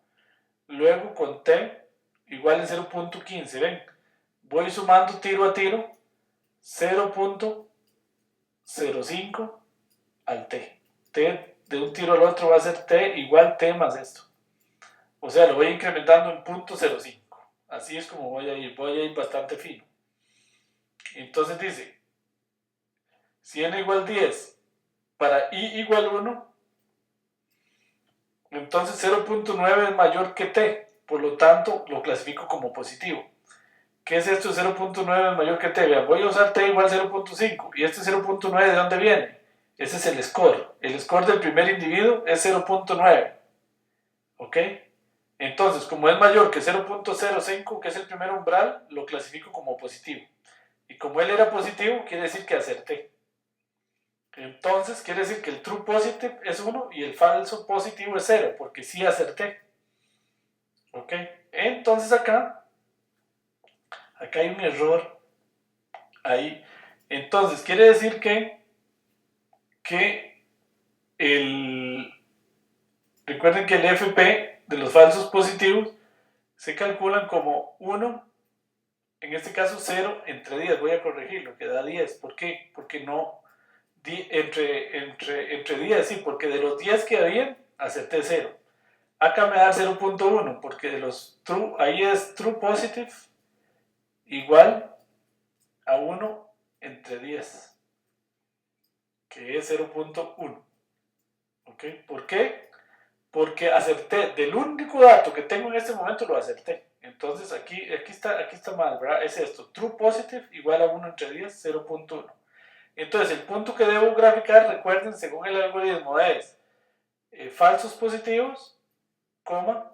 Luego con t igual en 0.15, ven. Voy sumando tiro a tiro 0.05 al t. T de un tiro al otro va a ser t igual t más esto. O sea, lo voy incrementando en 0.05. Así es como voy a ir bastante fino. Entonces dice, si n igual 10 para i igual 1, entonces 0.9 es mayor que t, por lo tanto lo clasifico como positivo. ¿Qué es esto? 0.9 es mayor que t. Vean, voy a usar t igual 0.5. ¿Y este 0.9 de dónde viene? Ese es el score. El score del primer individuo es 0.9. ¿Ok? Entonces, como es mayor que 0.05, que es el primer umbral, lo clasifico como positivo. Y como él era positivo, quiere decir que acerté. Entonces, quiere decir que el true positive es 1 y el falso positivo es 0, porque sí acerté. ¿Ok? Entonces acá hay un error ahí. Entonces, quiere decir que recuerden que el FP de los falsos positivos se calculan como 1, en este caso 0 entre 10. Voy a corregirlo, que da 10. ¿Por qué? Porque no, entre 10, sí, porque de los 10 que habían, acerté 0. Acá me da 0.1 porque de los true, ahí es true positive igual a 1 entre 10, que es 0.1. ¿Ok? ¿Por qué? Porque acerté, del único dato que tengo en este momento lo acerté. Entonces aquí está mal, ¿verdad? Es esto, true positive igual a 1 entre 10, 0.1. Entonces el punto que debo graficar, recuerden, según el algoritmo es falsos positivos, coma,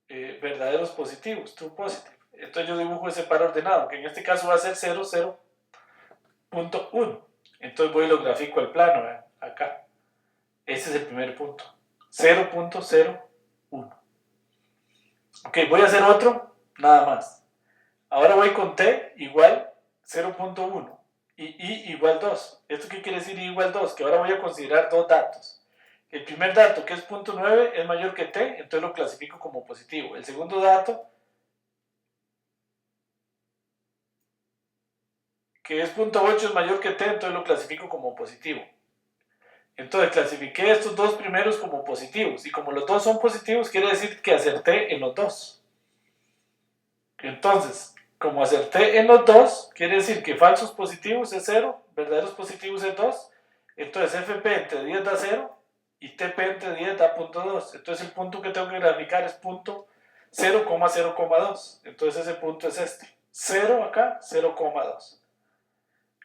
verdaderos positivos, true positive. Entonces yo dibujo ese par ordenado, que en este caso va a ser 0, 0.1. Entonces voy y lo grafico al plano, acá. Ese es el primer punto. 0.01. Ok, voy a hacer otro, nada más. Ahora voy con t igual 0.1 y i igual 2. ¿Esto qué quiere decir i igual 2? Que ahora voy a considerar dos datos. El primer dato, que es 0.9, es mayor que t, entonces lo clasifico como positivo. El segundo dato, que es 0.8, es mayor que t, entonces lo clasifico como positivo. Entonces clasifiqué estos dos primeros como positivos, y como los dos son positivos, quiere decir que acerté en los dos. Entonces, como acerté en los dos, quiere decir que falsos positivos es 0, verdaderos positivos es 2, entonces FP entre 10 da 0, y TP entre 10 da 0.2. Entonces el punto que tengo que graficar es punto 0,0,2. Entonces ese punto es este. 0 acá, 0,2.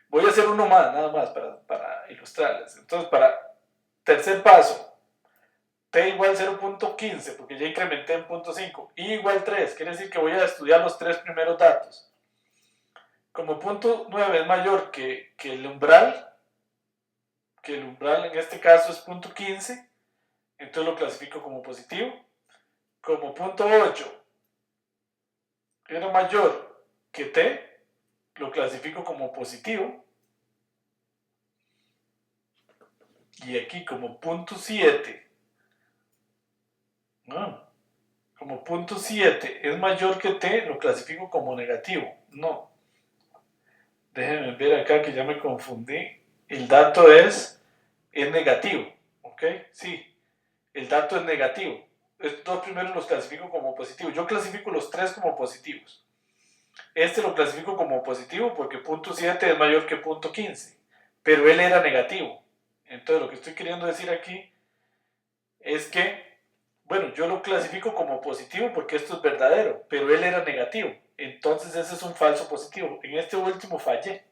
Voy a hacer uno más, nada más, para ilustrarles. Entonces, para tercer paso, t igual 0.15, porque ya incrementé en 0.5, y igual 3, quiere decir que voy a estudiar los tres primeros datos. Como punto 9 es mayor que el umbral en este caso es punto 15, entonces lo clasifico como positivo. Como punto 8 era mayor que t, lo clasifico como positivo. Y aquí como punto 7, ¿no? Como punto 7 es mayor que t, lo clasifico como negativo. No. Déjenme ver acá que ya me confundí. El dato es negativo. ¿Ok? Sí. El dato es negativo. Estos dos primeros los clasifico como positivos. Yo clasifico los tres como positivos. Este lo clasifico como positivo porque punto 7 es mayor que punto 15. Pero él era negativo. Entonces lo que estoy queriendo decir aquí es que, bueno, yo lo clasifico como positivo porque esto es verdadero, pero él era negativo. Entonces ese es un falso positivo. En este último fallé.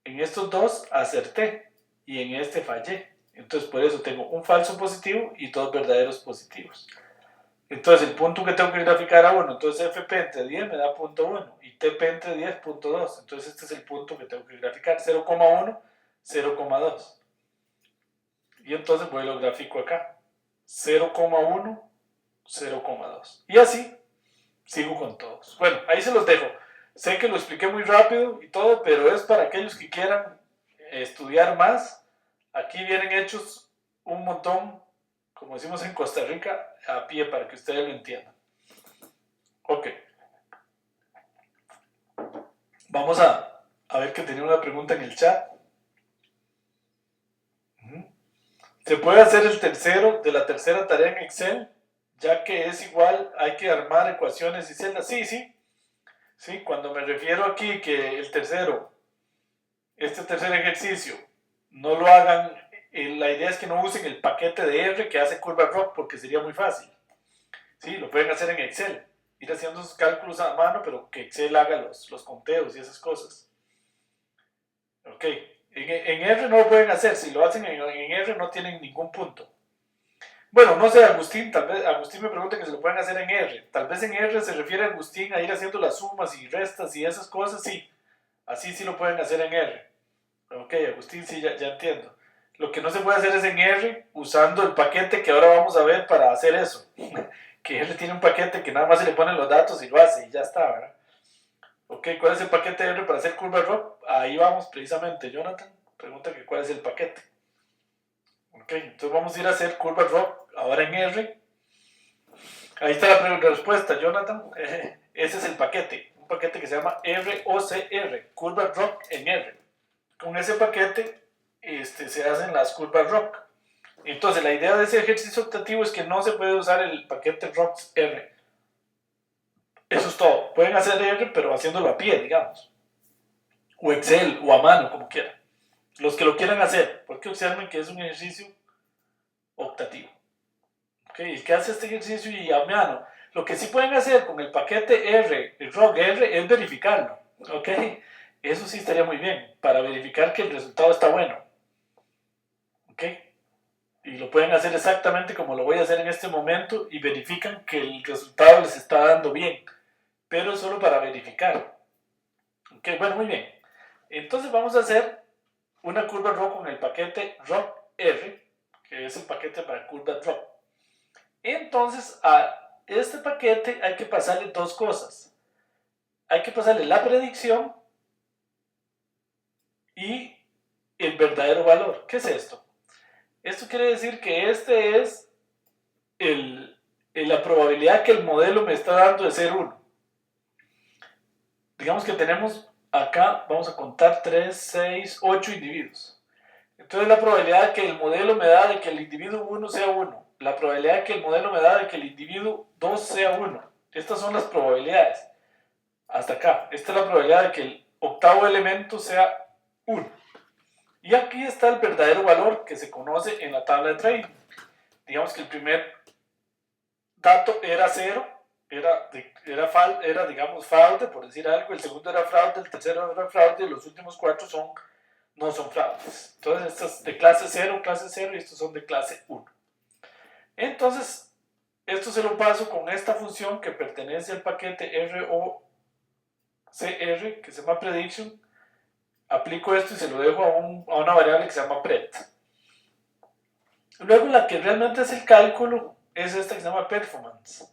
En estos dos acerté y en este fallé. Entonces por eso tengo un falso positivo y dos verdaderos positivos. Entonces el punto que tengo que graficar a 1, entonces FP entre 10 me da punto 1 y TP entre 10 punto 2. Entonces este es el punto que tengo que graficar, 0,1, 0,2. Y entonces voy y lo grafico acá, 0,1, 0,2. Y así sigo con todos. Bueno, ahí se los dejo. Sé que lo expliqué muy rápido y todo, pero es para aquellos que quieran estudiar más. Aquí vienen hechos un montón, como decimos en Costa Rica, a pie para que ustedes lo entiendan. Ok. Vamos a ver que tenía una pregunta en el chat. ¿Se puede hacer el tercero de la tercera tarea en Excel? Ya que es igual, hay que armar ecuaciones y celdas. Sí, sí. Sí, cuando me refiero aquí que el tercero, este tercer ejercicio, no lo hagan, la idea es que no usen el paquete de R que hace Curva Rock porque sería muy fácil. Sí, lo pueden hacer en Excel, ir haciendo sus cálculos a mano, pero que Excel haga los conteos y esas cosas. Ok, en R no lo pueden hacer, si lo hacen en R no tienen ningún punto. Bueno, no sé, Agustín, tal vez Agustín me pregunta que se lo pueden hacer en R. Tal vez en R se refiere a Agustín a ir haciendo las sumas y restas y esas cosas, sí. Así sí lo pueden hacer en R. Ok, Agustín, sí, ya entiendo. Lo que no se puede hacer es en R usando el paquete que ahora vamos a ver para hacer eso. Que R tiene un paquete que nada más se le ponen los datos y lo hace y ya está, ¿verdad? Ok, ¿cuál es el paquete de R para hacer curva rock? Ahí vamos precisamente, Jonathan. Pregunta que cuál es el paquete. Ok, entonces vamos a ir a hacer curva rock ahora en R. Ahí está la respuesta, Jonathan. Ese es el paquete. Un paquete que se llama ROCR, curva rock en R. Con ese paquete se hacen las curvas rock. Entonces, la idea de ese ejercicio optativo es que no se puede usar el paquete ROX R. Eso es todo. Pueden hacer R, pero haciéndolo a pie, digamos. O Excel, o a mano, como quieran. Los que lo quieran hacer, porque observen que es un ejercicio optativo. ¿Okay? El que hace este ejercicio y a mano. Lo que sí pueden hacer con el paquete R, el ROG R, es verificarlo. ¿Okay? Eso sí estaría muy bien, para verificar que el resultado está bueno. ¿Okay? Y lo pueden hacer exactamente como lo voy a hacer en este momento y verifican que el resultado les está dando bien, pero solo para verificar. Ok, bueno, muy bien. Entonces vamos a hacer una curva ROG con el paquete ROG R, que es el paquete para curva ROG. Entonces a este paquete hay que pasarle dos cosas. Hay que pasarle la predicción y el verdadero valor. ¿Qué es esto? Esto quiere decir que este es la probabilidad que el modelo me está dando de ser 1. Digamos que tenemos acá, vamos a contar 3, 6, 8 individuos. Entonces la probabilidad que el modelo me da de que el individuo 1 sea 1. La probabilidad que el modelo me da de que el individuo 2 sea 1. Estas son las probabilidades. Hasta acá. Esta es la probabilidad de que el octavo elemento sea 1. Y aquí está el verdadero valor que se conoce en la tabla de trading. Digamos que el primer dato era 0, era digamos fraude, por decir algo, el segundo era fraude, el tercero era fraude y los últimos 4 no son fraudes. Entonces estos de clase 0 y estos son de clase 1. Entonces esto se lo paso con esta función que pertenece al paquete ROCR, que se llama prediction. Aplico esto y se lo dejo a una variable que se llama pred. Luego la que realmente hace el cálculo es esta que se llama performance.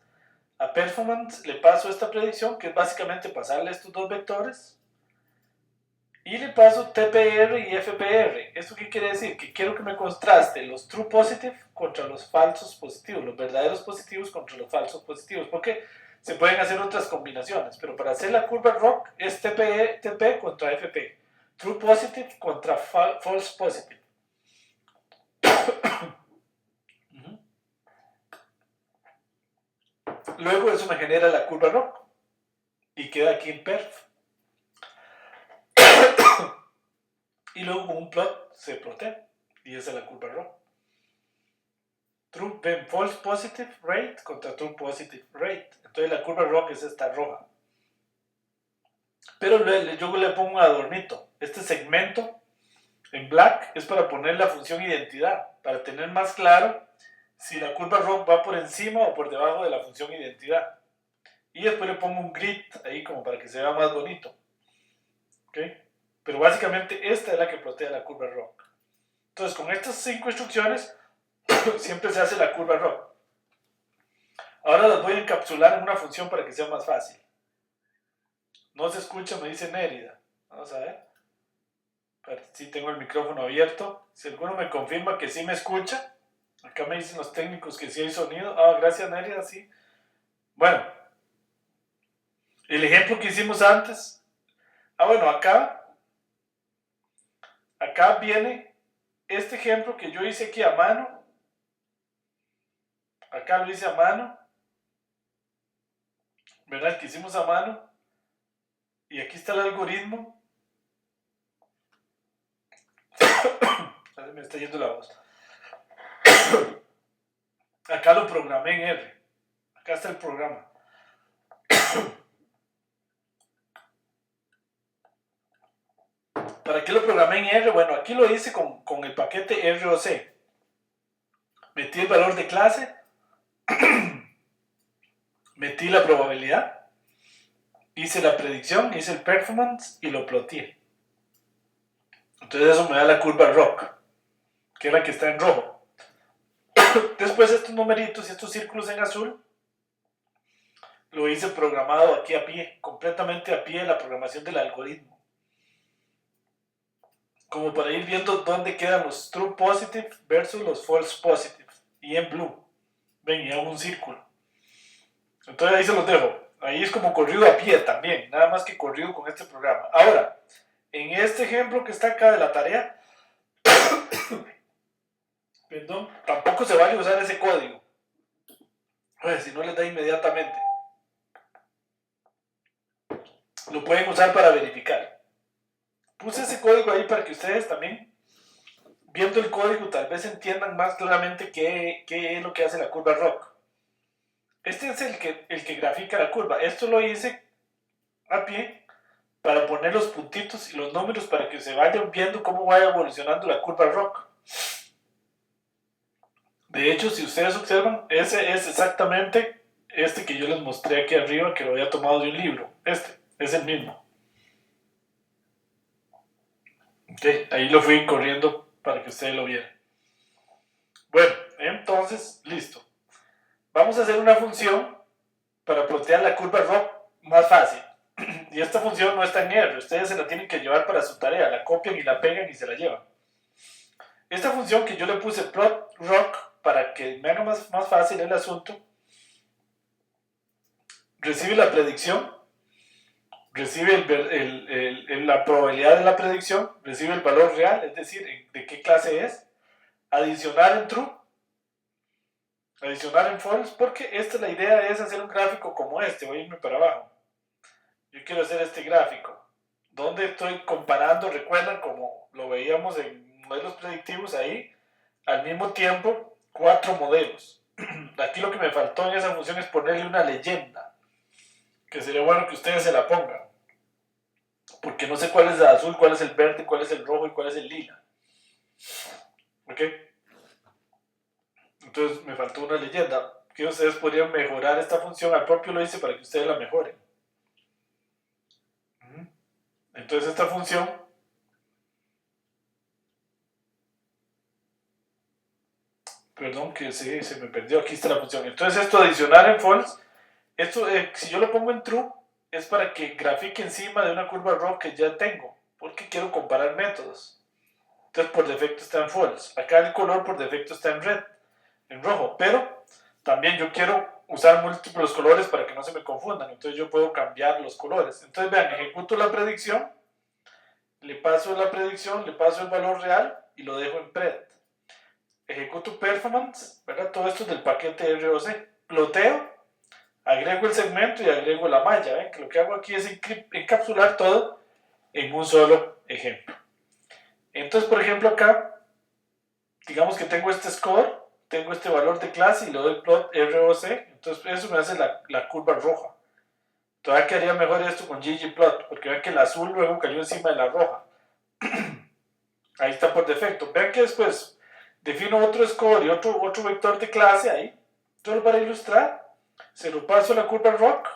A performance le paso esta predicción, que es básicamente pasarle estos dos vectores, y le paso TPR y FPR. ¿Esto qué quiere decir? Que quiero que me contraste los true positive contra los falsos positivos, los verdaderos positivos contra los falsos positivos, porque se pueden hacer otras combinaciones, pero para hacer la curva ROC es TP contra FP, true positive contra false positive. Luego eso me genera la curva ROC y queda aquí en perf. Y luego con un plot se plotea y esa es la curva ROC. True false positive rate contra true positive rate. Entonces la curva ROC es esta roja. Pero yo le pongo un adornito. Este segmento en black es para poner la función identidad, para tener más claro si la curva ROC va por encima o por debajo de la función identidad. Y después le pongo un grid ahí como para que se vea más bonito. ¿Okay? Pero básicamente esta es la que plotea la curva ROC. Entonces con estas 5 instrucciones siempre se hace la curva ROC. Ahora las voy a encapsular en una función para que sea más fácil. No se escucha, me dice Nérida. Vamos a ver. Sí tengo el micrófono abierto. Si alguno me confirma que sí me escucha. Acá me dicen los técnicos que sí hay sonido. Ah, gracias Nérida, sí. Bueno. El ejemplo que hicimos antes. Bueno, acá viene este ejemplo que yo hice aquí a mano. Acá lo hice a mano. ¿Verdad? Que hicimos a mano. Y aquí está el algoritmo. Me está yendo la voz. Acá lo programé en R. Acá está el programa. ¿Para qué lo programé en R? Bueno, aquí lo hice con el paquete ROC. Metí el valor de clase. Metí la probabilidad. Hice la predicción, hice el performance y lo ploteé. Entonces eso me da la curva ROC, que es la que está en rojo. Después estos numeritos y estos círculos en azul lo hice programado aquí a pie, completamente a pie, la programación del algoritmo. Como para ir viendo dónde quedan los true positive versus los false positive. Y en blue. Ven, y hago un círculo. Entonces ahí se los dejo. Ahí es como corrido a pie también, nada más que corrido con este programa. Ahora, en este ejemplo que está acá de la tarea, Perdón, tampoco se vale usar ese código. Pues, si no les da inmediatamente. Lo pueden usar para verificar. Puse ese código ahí para que ustedes también, viendo el código, tal vez entiendan más claramente qué es lo que hace la curva ROC. Este es el que grafica la curva. Esto lo hice a pie para poner los puntitos y los números para que se vayan viendo cómo va evolucionando la curva ROC. De hecho, si ustedes observan, ese es exactamente este que yo les mostré aquí arriba, que lo había tomado de un libro. Este es el mismo. Okay, ahí lo fui corriendo para que ustedes lo vieran. Bueno, entonces, listo. Vamos a hacer una función para plotear la curva ROC más fácil. Y esta función no está en R, ustedes se la tienen que llevar para su tarea, la copian y la pegan y se la llevan. Esta función que yo le puse plot ROC para que me haga más fácil el asunto, recibe la predicción, recibe la probabilidad de la predicción, recibe el valor real, es decir, de qué clase es, adicionar en true, adicionar en false, porque la idea es hacer un gráfico como este. Voy a irme para abajo. Yo quiero hacer este gráfico, donde estoy comparando, recuerdan como lo veíamos en modelos predictivos ahí, al mismo tiempo 4 modelos. Aquí lo que me faltó en esa función es ponerle una leyenda, que sería bueno que ustedes se la pongan, porque no sé cuál es el azul, cuál es el verde, cuál es el rojo y cuál es el lila. ¿Ok? Entonces me faltó una leyenda, que ustedes podrían mejorar esta función. Al propio lo hice para que ustedes la mejoren. Entonces esta función perdón que se me perdió, aquí está la función. Entonces esto adicionar en false, esto si yo lo pongo en true es para que grafique encima de una curva ROC que ya tengo, porque quiero comparar métodos. Entonces por defecto está en false. Acá el color por defecto está en red, en rojo, pero también yo quiero usar múltiples colores para que no se me confundan. Entonces yo puedo cambiar los colores. Entonces vean, ejecuto la predicción, le paso la predicción, le paso el valor real y lo dejo en pred. Ejecuto performance, ¿verdad? Todo esto es del paquete ROC. Ploteo, agrego el segmento y agrego la malla. ¿Ven? Que lo que hago aquí es encapsular todo en un solo ejemplo. Entonces, por ejemplo, acá, digamos que tengo este score, tengo este valor de clase y le doy plot ROC. Entonces, eso me hace la curva roja. Todavía quedaría mejor esto con ggplot, porque vean que el azul luego cayó encima de la roja. Ahí está por defecto. Vean que después defino otro score y otro vector de clase ahí, solo para ilustrar. Se lo paso a la curva ROC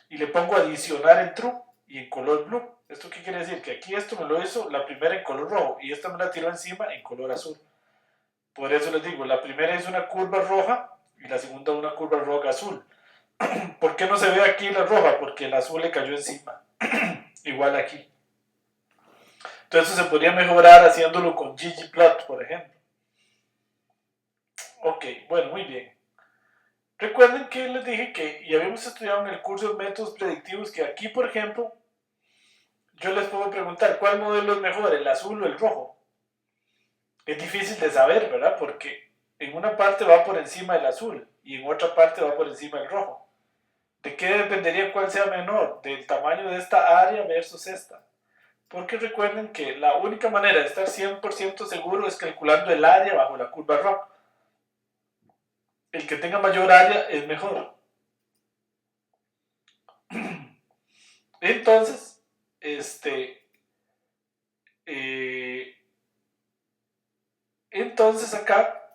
y le pongo adicionar en true y en color blue. ¿Esto qué quiere decir? Que aquí esto me lo hizo la primera en color rojo y esta me la tiró encima en color azul. Por eso les digo, la primera es una curva roja y la segunda una curva ROC azul. ¿Por qué no se ve aquí la roja? Porque el azul le cayó encima. Igual aquí. Entonces se podría mejorar haciéndolo con ggplot, por ejemplo. Ok, bueno, muy bien. Recuerden que les dije que, y habíamos estudiado en el curso de métodos predictivos, que aquí, por ejemplo, yo les puedo preguntar, ¿cuál modelo es mejor, el azul o el rojo? Es difícil de saber, ¿verdad? Porque en una parte va por encima del azul y en otra parte va por encima del rojo. ¿De qué dependería cuál sea menor? Del tamaño de esta área versus esta. Porque recuerden que la única manera de estar 100% seguro es calculando el área bajo la curva ROC. El que tenga mayor área es mejor. Entonces, entonces acá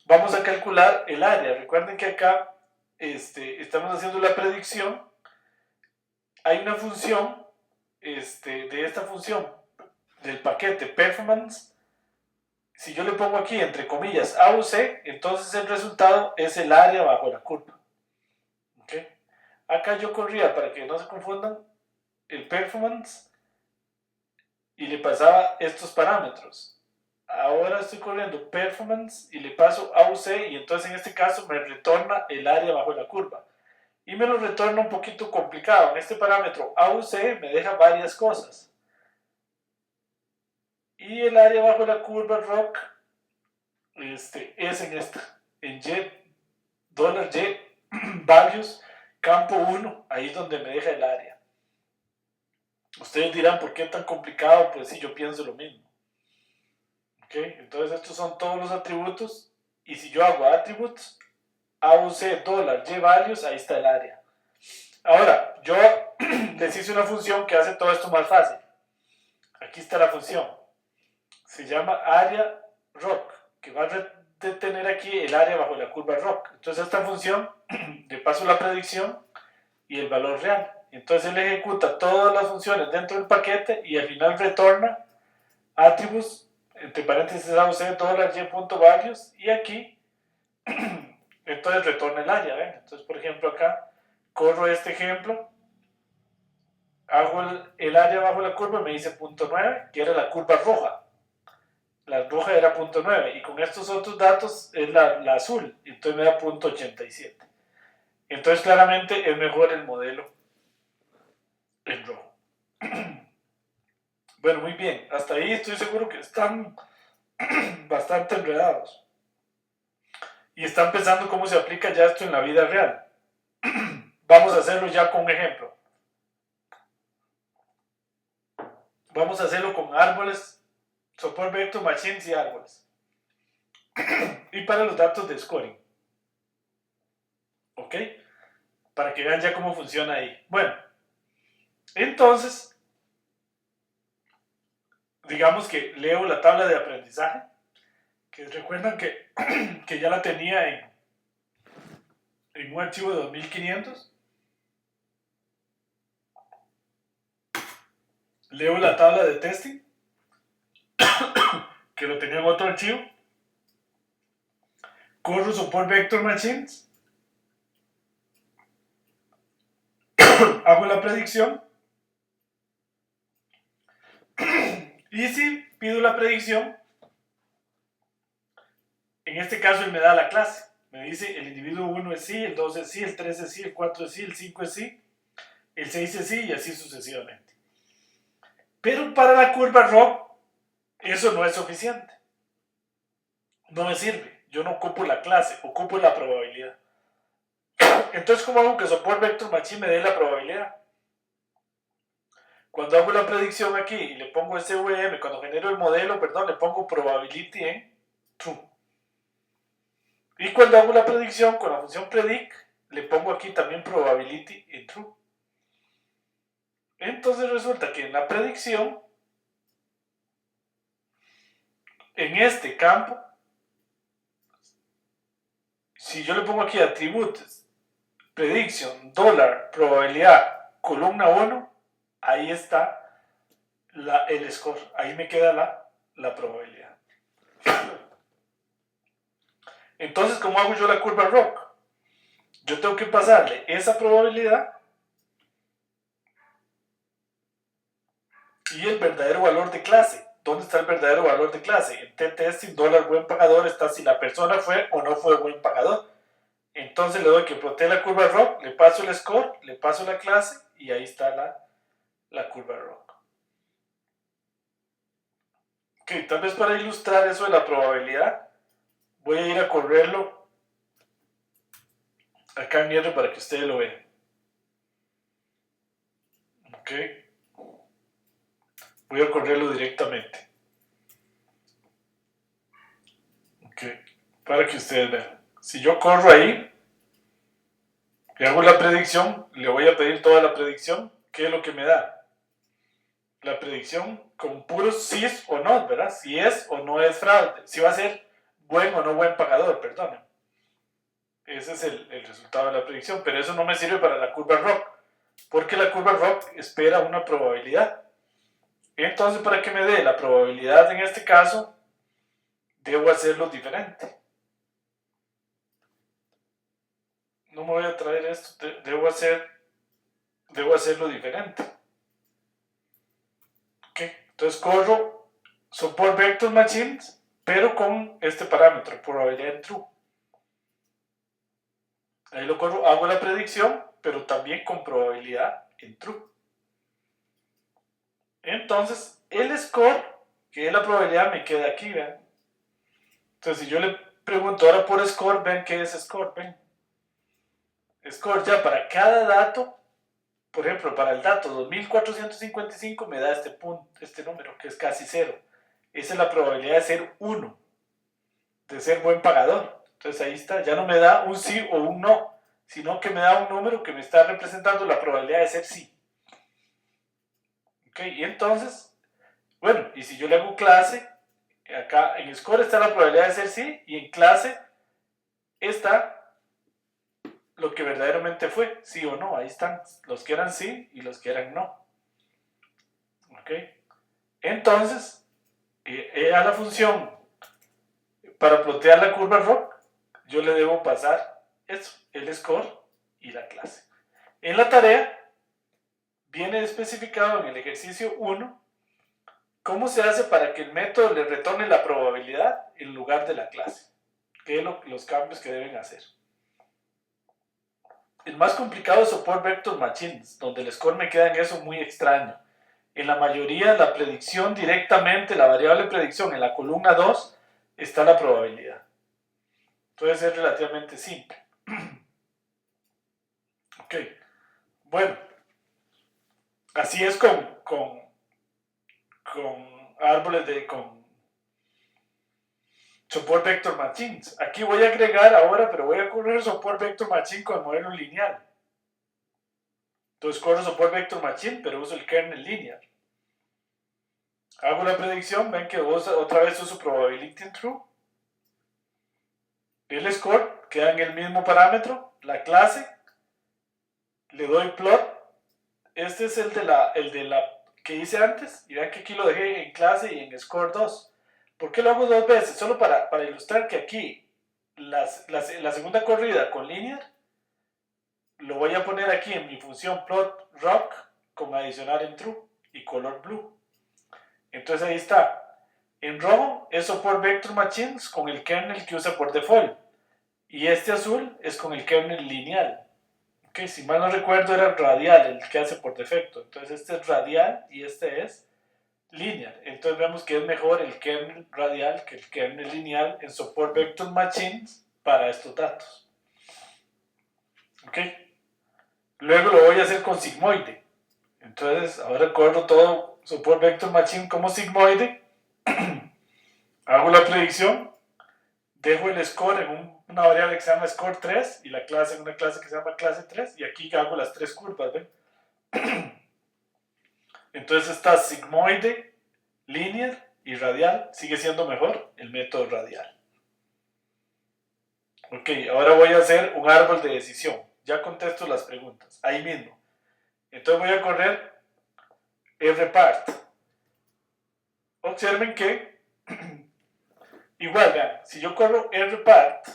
vamos a calcular el área. Recuerden que acá estamos haciendo la predicción. Hay una función de esta función del paquete performance. Si yo le pongo aquí entre comillas A o C, entonces el resultado es el área bajo la curva. ¿Okay? Acá yo corría, para que no se confundan, el performance y le pasaba estos parámetros. Ahora estoy corriendo performance y le paso AUC y entonces en este caso me retorna el área bajo la curva. Y me lo retorna un poquito complicado. En este parámetro AUC me deja varias cosas. Y el área bajo la curva ROC es en esta, en Y, dólar Y, values, campo 1, ahí es donde me deja el área. Ustedes dirán, ¿por qué tan complicado? Pues sí, yo pienso lo mismo. ¿Ok? Entonces estos son todos los atributos, y si yo hago attributes, AUC, dólar, Y values, ahí está el área. Ahora, yo les hice una función que hace todo esto más fácil. Aquí está la función. Se llama área rock, que va a tener aquí el área bajo la curva rock. Entonces a esta función le paso la predicción y el valor real. Entonces él ejecuta todas las funciones dentro del paquete y al final retorna attributes, entre paréntesis AUC, dólar, y.values, y aquí entonces retorna el área. ¿ven? Entonces, por ejemplo, acá corro este ejemplo, hago el área bajo la curva y me dice 0.9, que era la curva roja. La roja era 0.9 y con estos otros datos es la azul, entonces me da 0.87. Entonces claramente es mejor el modelo en rojo. Bueno, muy bien, hasta ahí estoy seguro que están bastante enredados y están pensando cómo se aplica ya esto en la vida real. Vamos a hacerlo ya con un ejemplo. Vamos a hacerlo con árboles, support vector, machines y árboles. Y para los datos de scoring. ¿Ok? Para que vean ya cómo funciona ahí. Bueno, entonces, digamos que leo la tabla de aprendizaje, que recuerdan que ya la tenía en un archivo de 2500. Leo la tabla de testing, que lo tenía en otro archivo. Corro support vector machines. Hago la predicción. Y si pido la predicción, en este caso él me da la clase. Me dice el individuo 1 es sí, el 2 es sí, el 3 es sí, el 4 es sí, el 5 es sí, el 6 es sí y así sucesivamente. Pero para la curva ROC eso no es suficiente. No me sirve. Yo no ocupo la clase, ocupo la probabilidad. Entonces, ¿cómo hago que support vector machine me dé la probabilidad? Cuando hago la predicción aquí y le pongo SVM, cuando genero el modelo, perdón, le pongo probability en true. Y cuando hago la predicción con la función predict, le pongo aquí también probability en true. Entonces resulta que en la predicción, en este campo, si yo le pongo aquí atributos, prediction, dólar, probabilidad, columna 1, ahí está el score, ahí me queda la probabilidad. Entonces, ¿cómo hago yo la curva ROC? Yo tengo que pasarle esa probabilidad y el verdadero valor de clase. ¿Dónde está el verdadero valor de clase? En t-testing, dólar buen pagador, está si la persona fue o no fue buen pagador. Entonces le doy que plotee la curva ROC, le paso el score, le paso la clase y ahí está la curva ROC. Ok, tal vez para ilustrar eso de la probabilidad, voy a ir a correrlo acá en R para que ustedes lo vean. Ok. Voy a correrlo directamente. Ok. Para que ustedes vean. Si yo corro ahí y hago la predicción, le voy a pedir toda la predicción. ¿Qué es lo que me da? La predicción con puros sí o no, ¿verdad? Si es o no es fraude. Si va a ser buen o no buen pagador, perdón. Ese es el resultado de la predicción. Pero eso no me sirve para la curva ROC. Porque la curva ROC espera una probabilidad. Entonces, para que me dé la probabilidad en este caso, debo hacerlo diferente. No me voy a traer esto, debo hacerlo diferente. Okay. Entonces corro support vector machines, pero con este parámetro, probabilidad en true. Ahí lo corro, hago la predicción, pero también con probabilidad en true. Entonces, el score, que es la probabilidad, me queda aquí, ¿vean? Entonces, si yo le pregunto ahora por score, ven qué es score, ven. Score ya para cada dato, por ejemplo, para el dato 2455 me da este punto, este número, que es casi 0. Esa es la probabilidad de ser 1, de ser buen pagador. Entonces ahí está, ya no me da un sí o un no, sino que me da un número que me está representando la probabilidad de ser sí. ¿Ok? Y entonces, bueno, y si yo le hago clase, acá en score está la probabilidad de ser sí, y en clase está lo que verdaderamente fue, sí o no. Ahí están los que eran sí y los que eran no. ¿Ok? Entonces, a la función para plotear la curva ROC, yo le debo pasar eso, el score y la clase. En la tarea viene especificado en el ejercicio 1 cómo se hace para que el método le retorne la probabilidad en lugar de la clase, que es los cambios que deben hacer. El más complicado es Support Vector Machines, donde el score me queda en eso muy extraño. En la mayoría, la predicción directamente, la variable predicción en la columna 2, está la probabilidad. Entonces es relativamente simple. Ok, bueno, así es con árboles con Support Vector Machines. Aquí voy a agregar ahora, pero voy a correr Support Vector Machine con el modelo lineal. Entonces corro Support Vector Machine, pero uso el kernel lineal. Hago la predicción, ven que otra vez uso probability en true. El score queda en el mismo parámetro, la clase, le doy plot. Este es el de la que hice antes, y vean que aquí lo dejé en clase y en score 2. ¿Por qué lo hago dos veces? Solo para ilustrar que aquí la segunda corrida con linear lo voy a poner aquí en mi función plot rock con adicionar en true y color blue. Entonces ahí está. En rojo es support vector machines con el kernel que usa por default. Y este azul es con el kernel lineal. Okay, si mal no recuerdo era radial el que hace por defecto. Entonces este es radial y este es lineal. Entonces vemos que es mejor el kernel radial que el kernel lineal en support vector machines para estos datos. Ok. Luego lo voy a hacer con sigmoide. Entonces ahora corro todo support vector machine como sigmoide. Hago la predicción. Dejo el score en una variable que se llama score 3 y la clase en una clase que se llama clase 3 y aquí hago las tres curvas, ¿ven? Entonces está sigmoide, linear y radial. Sigue siendo mejor el método radial. Ok, ahora voy a hacer un árbol de decisión. Ya contesto las preguntas, ahí mismo. Entonces voy a correr rpart. Observen que, igual, vean, si yo corro rpart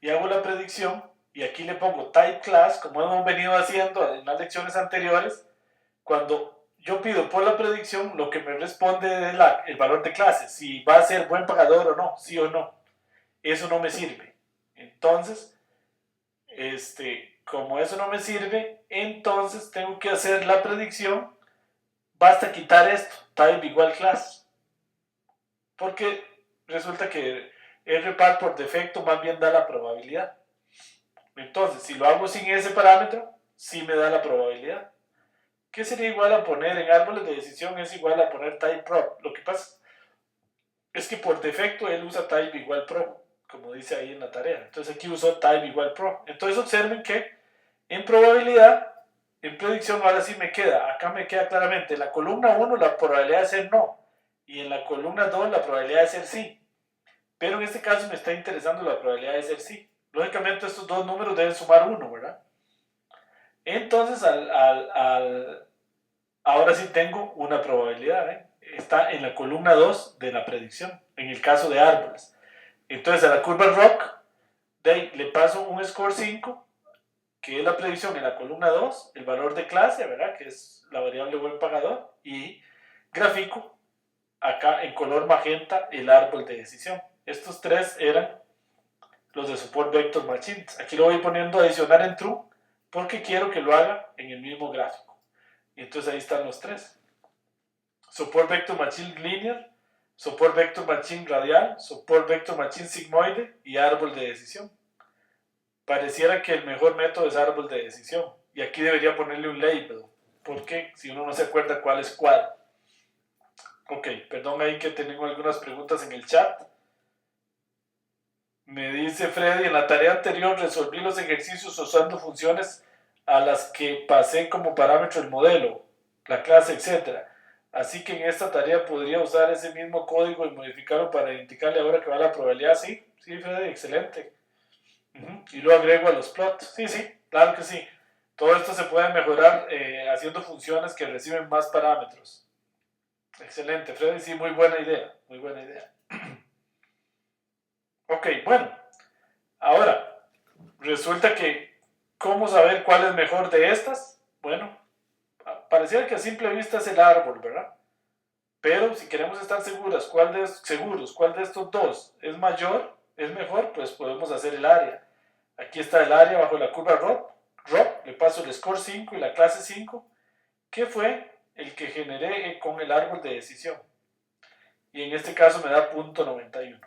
y hago la predicción, y aquí le pongo type class, como hemos venido haciendo en las lecciones anteriores, cuando yo pido por la predicción, lo que me responde es el valor de clase, si va a ser buen pagador o no, sí o no. Eso no me sirve. Entonces, como eso no me sirve, entonces tengo que hacer la predicción. Basta quitar esto, type igual class. Porque resulta que rpart por defecto más bien da la probabilidad. Entonces, si lo hago sin ese parámetro, sí me da la probabilidad. ¿Qué sería igual a poner en árboles de decisión? Es igual a poner type prop. Lo que pasa es que por defecto él usa type igual pro, como dice ahí en la tarea. Entonces aquí usó type igual pro. Entonces observen que en probabilidad, en predicción, ahora sí me queda, acá me queda claramente, en la columna 1 la probabilidad de ser no, y en la columna 2 la probabilidad de ser sí. Pero en este caso me está interesando la probabilidad de ser sí. Lógicamente estos dos números deben sumar 1, ¿verdad? Entonces ahora sí tengo una probabilidad, ¿eh? Está en la columna 2 de la predicción, en el caso de árboles. Entonces a la curva ROC le paso un score 5, que es la predicción en la columna 2, el valor de clase, ¿verdad? Que es la variable buen pagador, y gráfico, acá en color magenta, el árbol de decisión. Estos tres eran los de Support Vector Machines. Aquí lo voy poniendo adicionar en true, porque quiero que lo haga en el mismo gráfico. Y entonces ahí están los tres. Support Vector Machine Linear Support Vector Machine radial, Support Vector Machine sigmoide y árbol de decisión. Pareciera que el mejor método es árbol de decisión. Y aquí debería ponerle un label, porque si uno no se acuerda cuál es cuál. Ok, perdón ahí que tengo algunas preguntas en el chat. Me dice Freddy, en la tarea anterior resolví los ejercicios usando funciones a las que pasé como parámetro el modelo, la clase, etc. Así que en esta tarea podría usar ese mismo código y modificarlo para indicarle ahora que va la probabilidad. Sí, sí, Freddy, excelente. Y lo agrego a los plots. Sí, sí, claro que sí. Todo esto se puede mejorar haciendo funciones que reciben más parámetros. Excelente, Freddy, sí, muy buena idea, muy buena idea. Ok, bueno, ahora, resulta que, ¿cómo saber cuál es mejor de estas? Bueno, pareciera que a simple vista es el árbol, ¿verdad? Pero si queremos estar seguros, cuál de estos dos es mayor, es mejor, pues podemos hacer el área. Aquí está el área bajo la curva ROP, le paso el score 5 y la clase 5, que fue el que generé con el árbol de decisión. Y en este caso me da .91.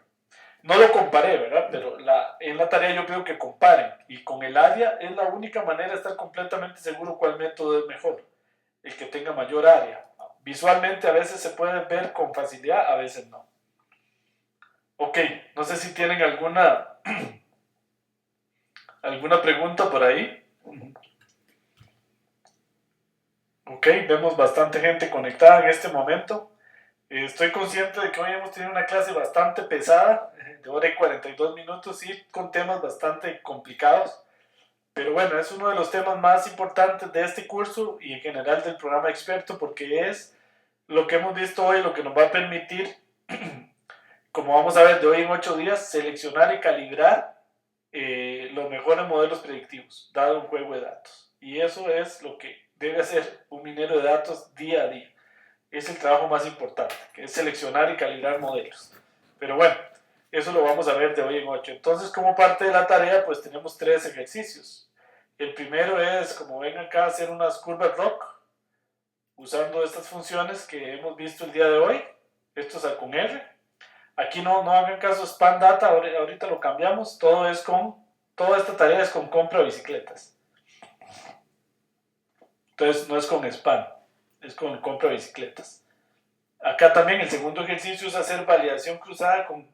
No lo comparé, ¿verdad? Pero en la tarea yo pido que comparen. Y con el área es la única manera de estar completamente seguro cuál método es mejor. El que tenga mayor área. Visualmente a veces se puede ver con facilidad, a veces no. Ok, no sé si tienen alguna pregunta por ahí. Ok, vemos bastante gente conectada en este momento. Estoy consciente de que hoy hemos tenido una clase bastante pesada, de hora y 42 minutos, y con temas bastante complicados. Pero bueno, es uno de los temas más importantes de este curso y en general del programa experto, porque es lo que hemos visto hoy, lo que nos va a permitir, como vamos a ver de hoy en 8 días, seleccionar y calibrar los mejores modelos predictivos, dado un juego de datos. Y eso es lo que debe hacer un minero de datos día a día. Es el trabajo más importante, que es seleccionar y calibrar modelos. Pero bueno, eso lo vamos a ver de hoy en 8. Entonces, como parte de la tarea, pues tenemos 3 ejercicios. El primero es, como ven acá, hacer unas curvas ROC, usando estas funciones que hemos visto el día de hoy. Esto es con R. Aquí no hagan caso Span Data, ahorita lo cambiamos. Toda esta tarea es con compra de bicicletas. Entonces, no es con Span, es con compra de bicicletas. Acá también el segundo ejercicio es hacer validación cruzada con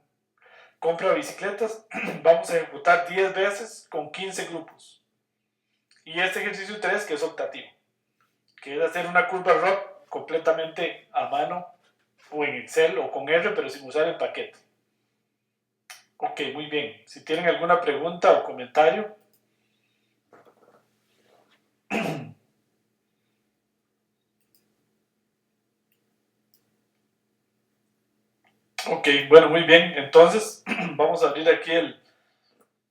compra de bicicletas. Vamos a ejecutar 10 veces con 15 grupos. Y este ejercicio 3, que es optativo, que es hacer una curva ROC completamente a mano o en Excel o con R, pero sin usar el paquete. Ok, muy bien. Si tienen alguna pregunta o comentario. Ok, bueno, muy bien. Entonces, vamos a abrir aquí el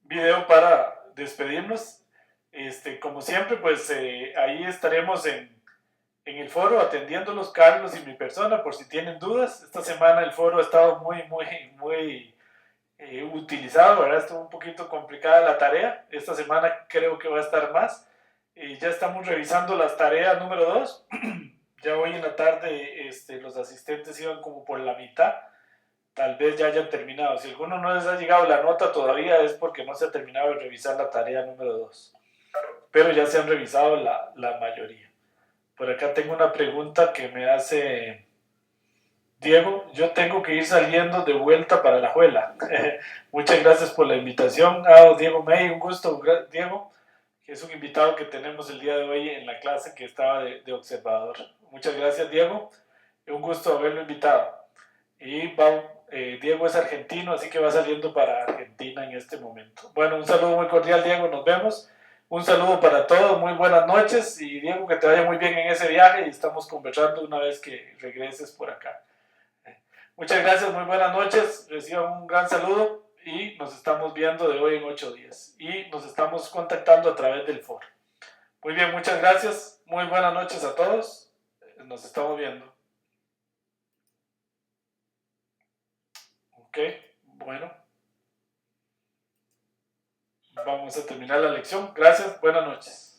video para despedirnos. Como siempre, pues ahí estaremos en el foro atendiéndolos, Carlos y mi persona, por si tienen dudas. Esta semana el foro ha estado muy utilizado, ¿verdad? Estuvo un poquito complicada la tarea. Esta semana creo que va a estar más. Ya estamos revisando las tareas número 2. Ya hoy en la tarde los asistentes iban como por la mitad. Tal vez ya hayan terminado. Si alguno no les ha llegado la nota todavía es porque no se ha terminado de revisar la tarea número 2. Pero ya se han revisado la mayoría. Por acá tengo una pregunta que me hace Diego. Yo tengo que ir saliendo de vuelta para la Juela. Muchas gracias por la invitación. Diego May, un gusto, Diego, que es un invitado que tenemos el día de hoy en la clase que estaba de observador. Muchas gracias, Diego. Un gusto haberlo invitado. Y Diego es argentino, así que va saliendo para Argentina en este momento. Bueno, un saludo muy cordial, Diego, nos vemos. Un saludo para todos, muy buenas noches y Diego, que te vaya muy bien en ese viaje y estamos conversando una vez que regreses por acá. Muchas gracias, muy buenas noches, reciban un gran saludo y nos estamos viendo de hoy en 8 días y nos estamos contactando a través del foro. Muy bien, muchas gracias, muy buenas noches a todos, nos estamos viendo. Ok, bueno. Vamos a terminar la lección. Gracias, buenas noches.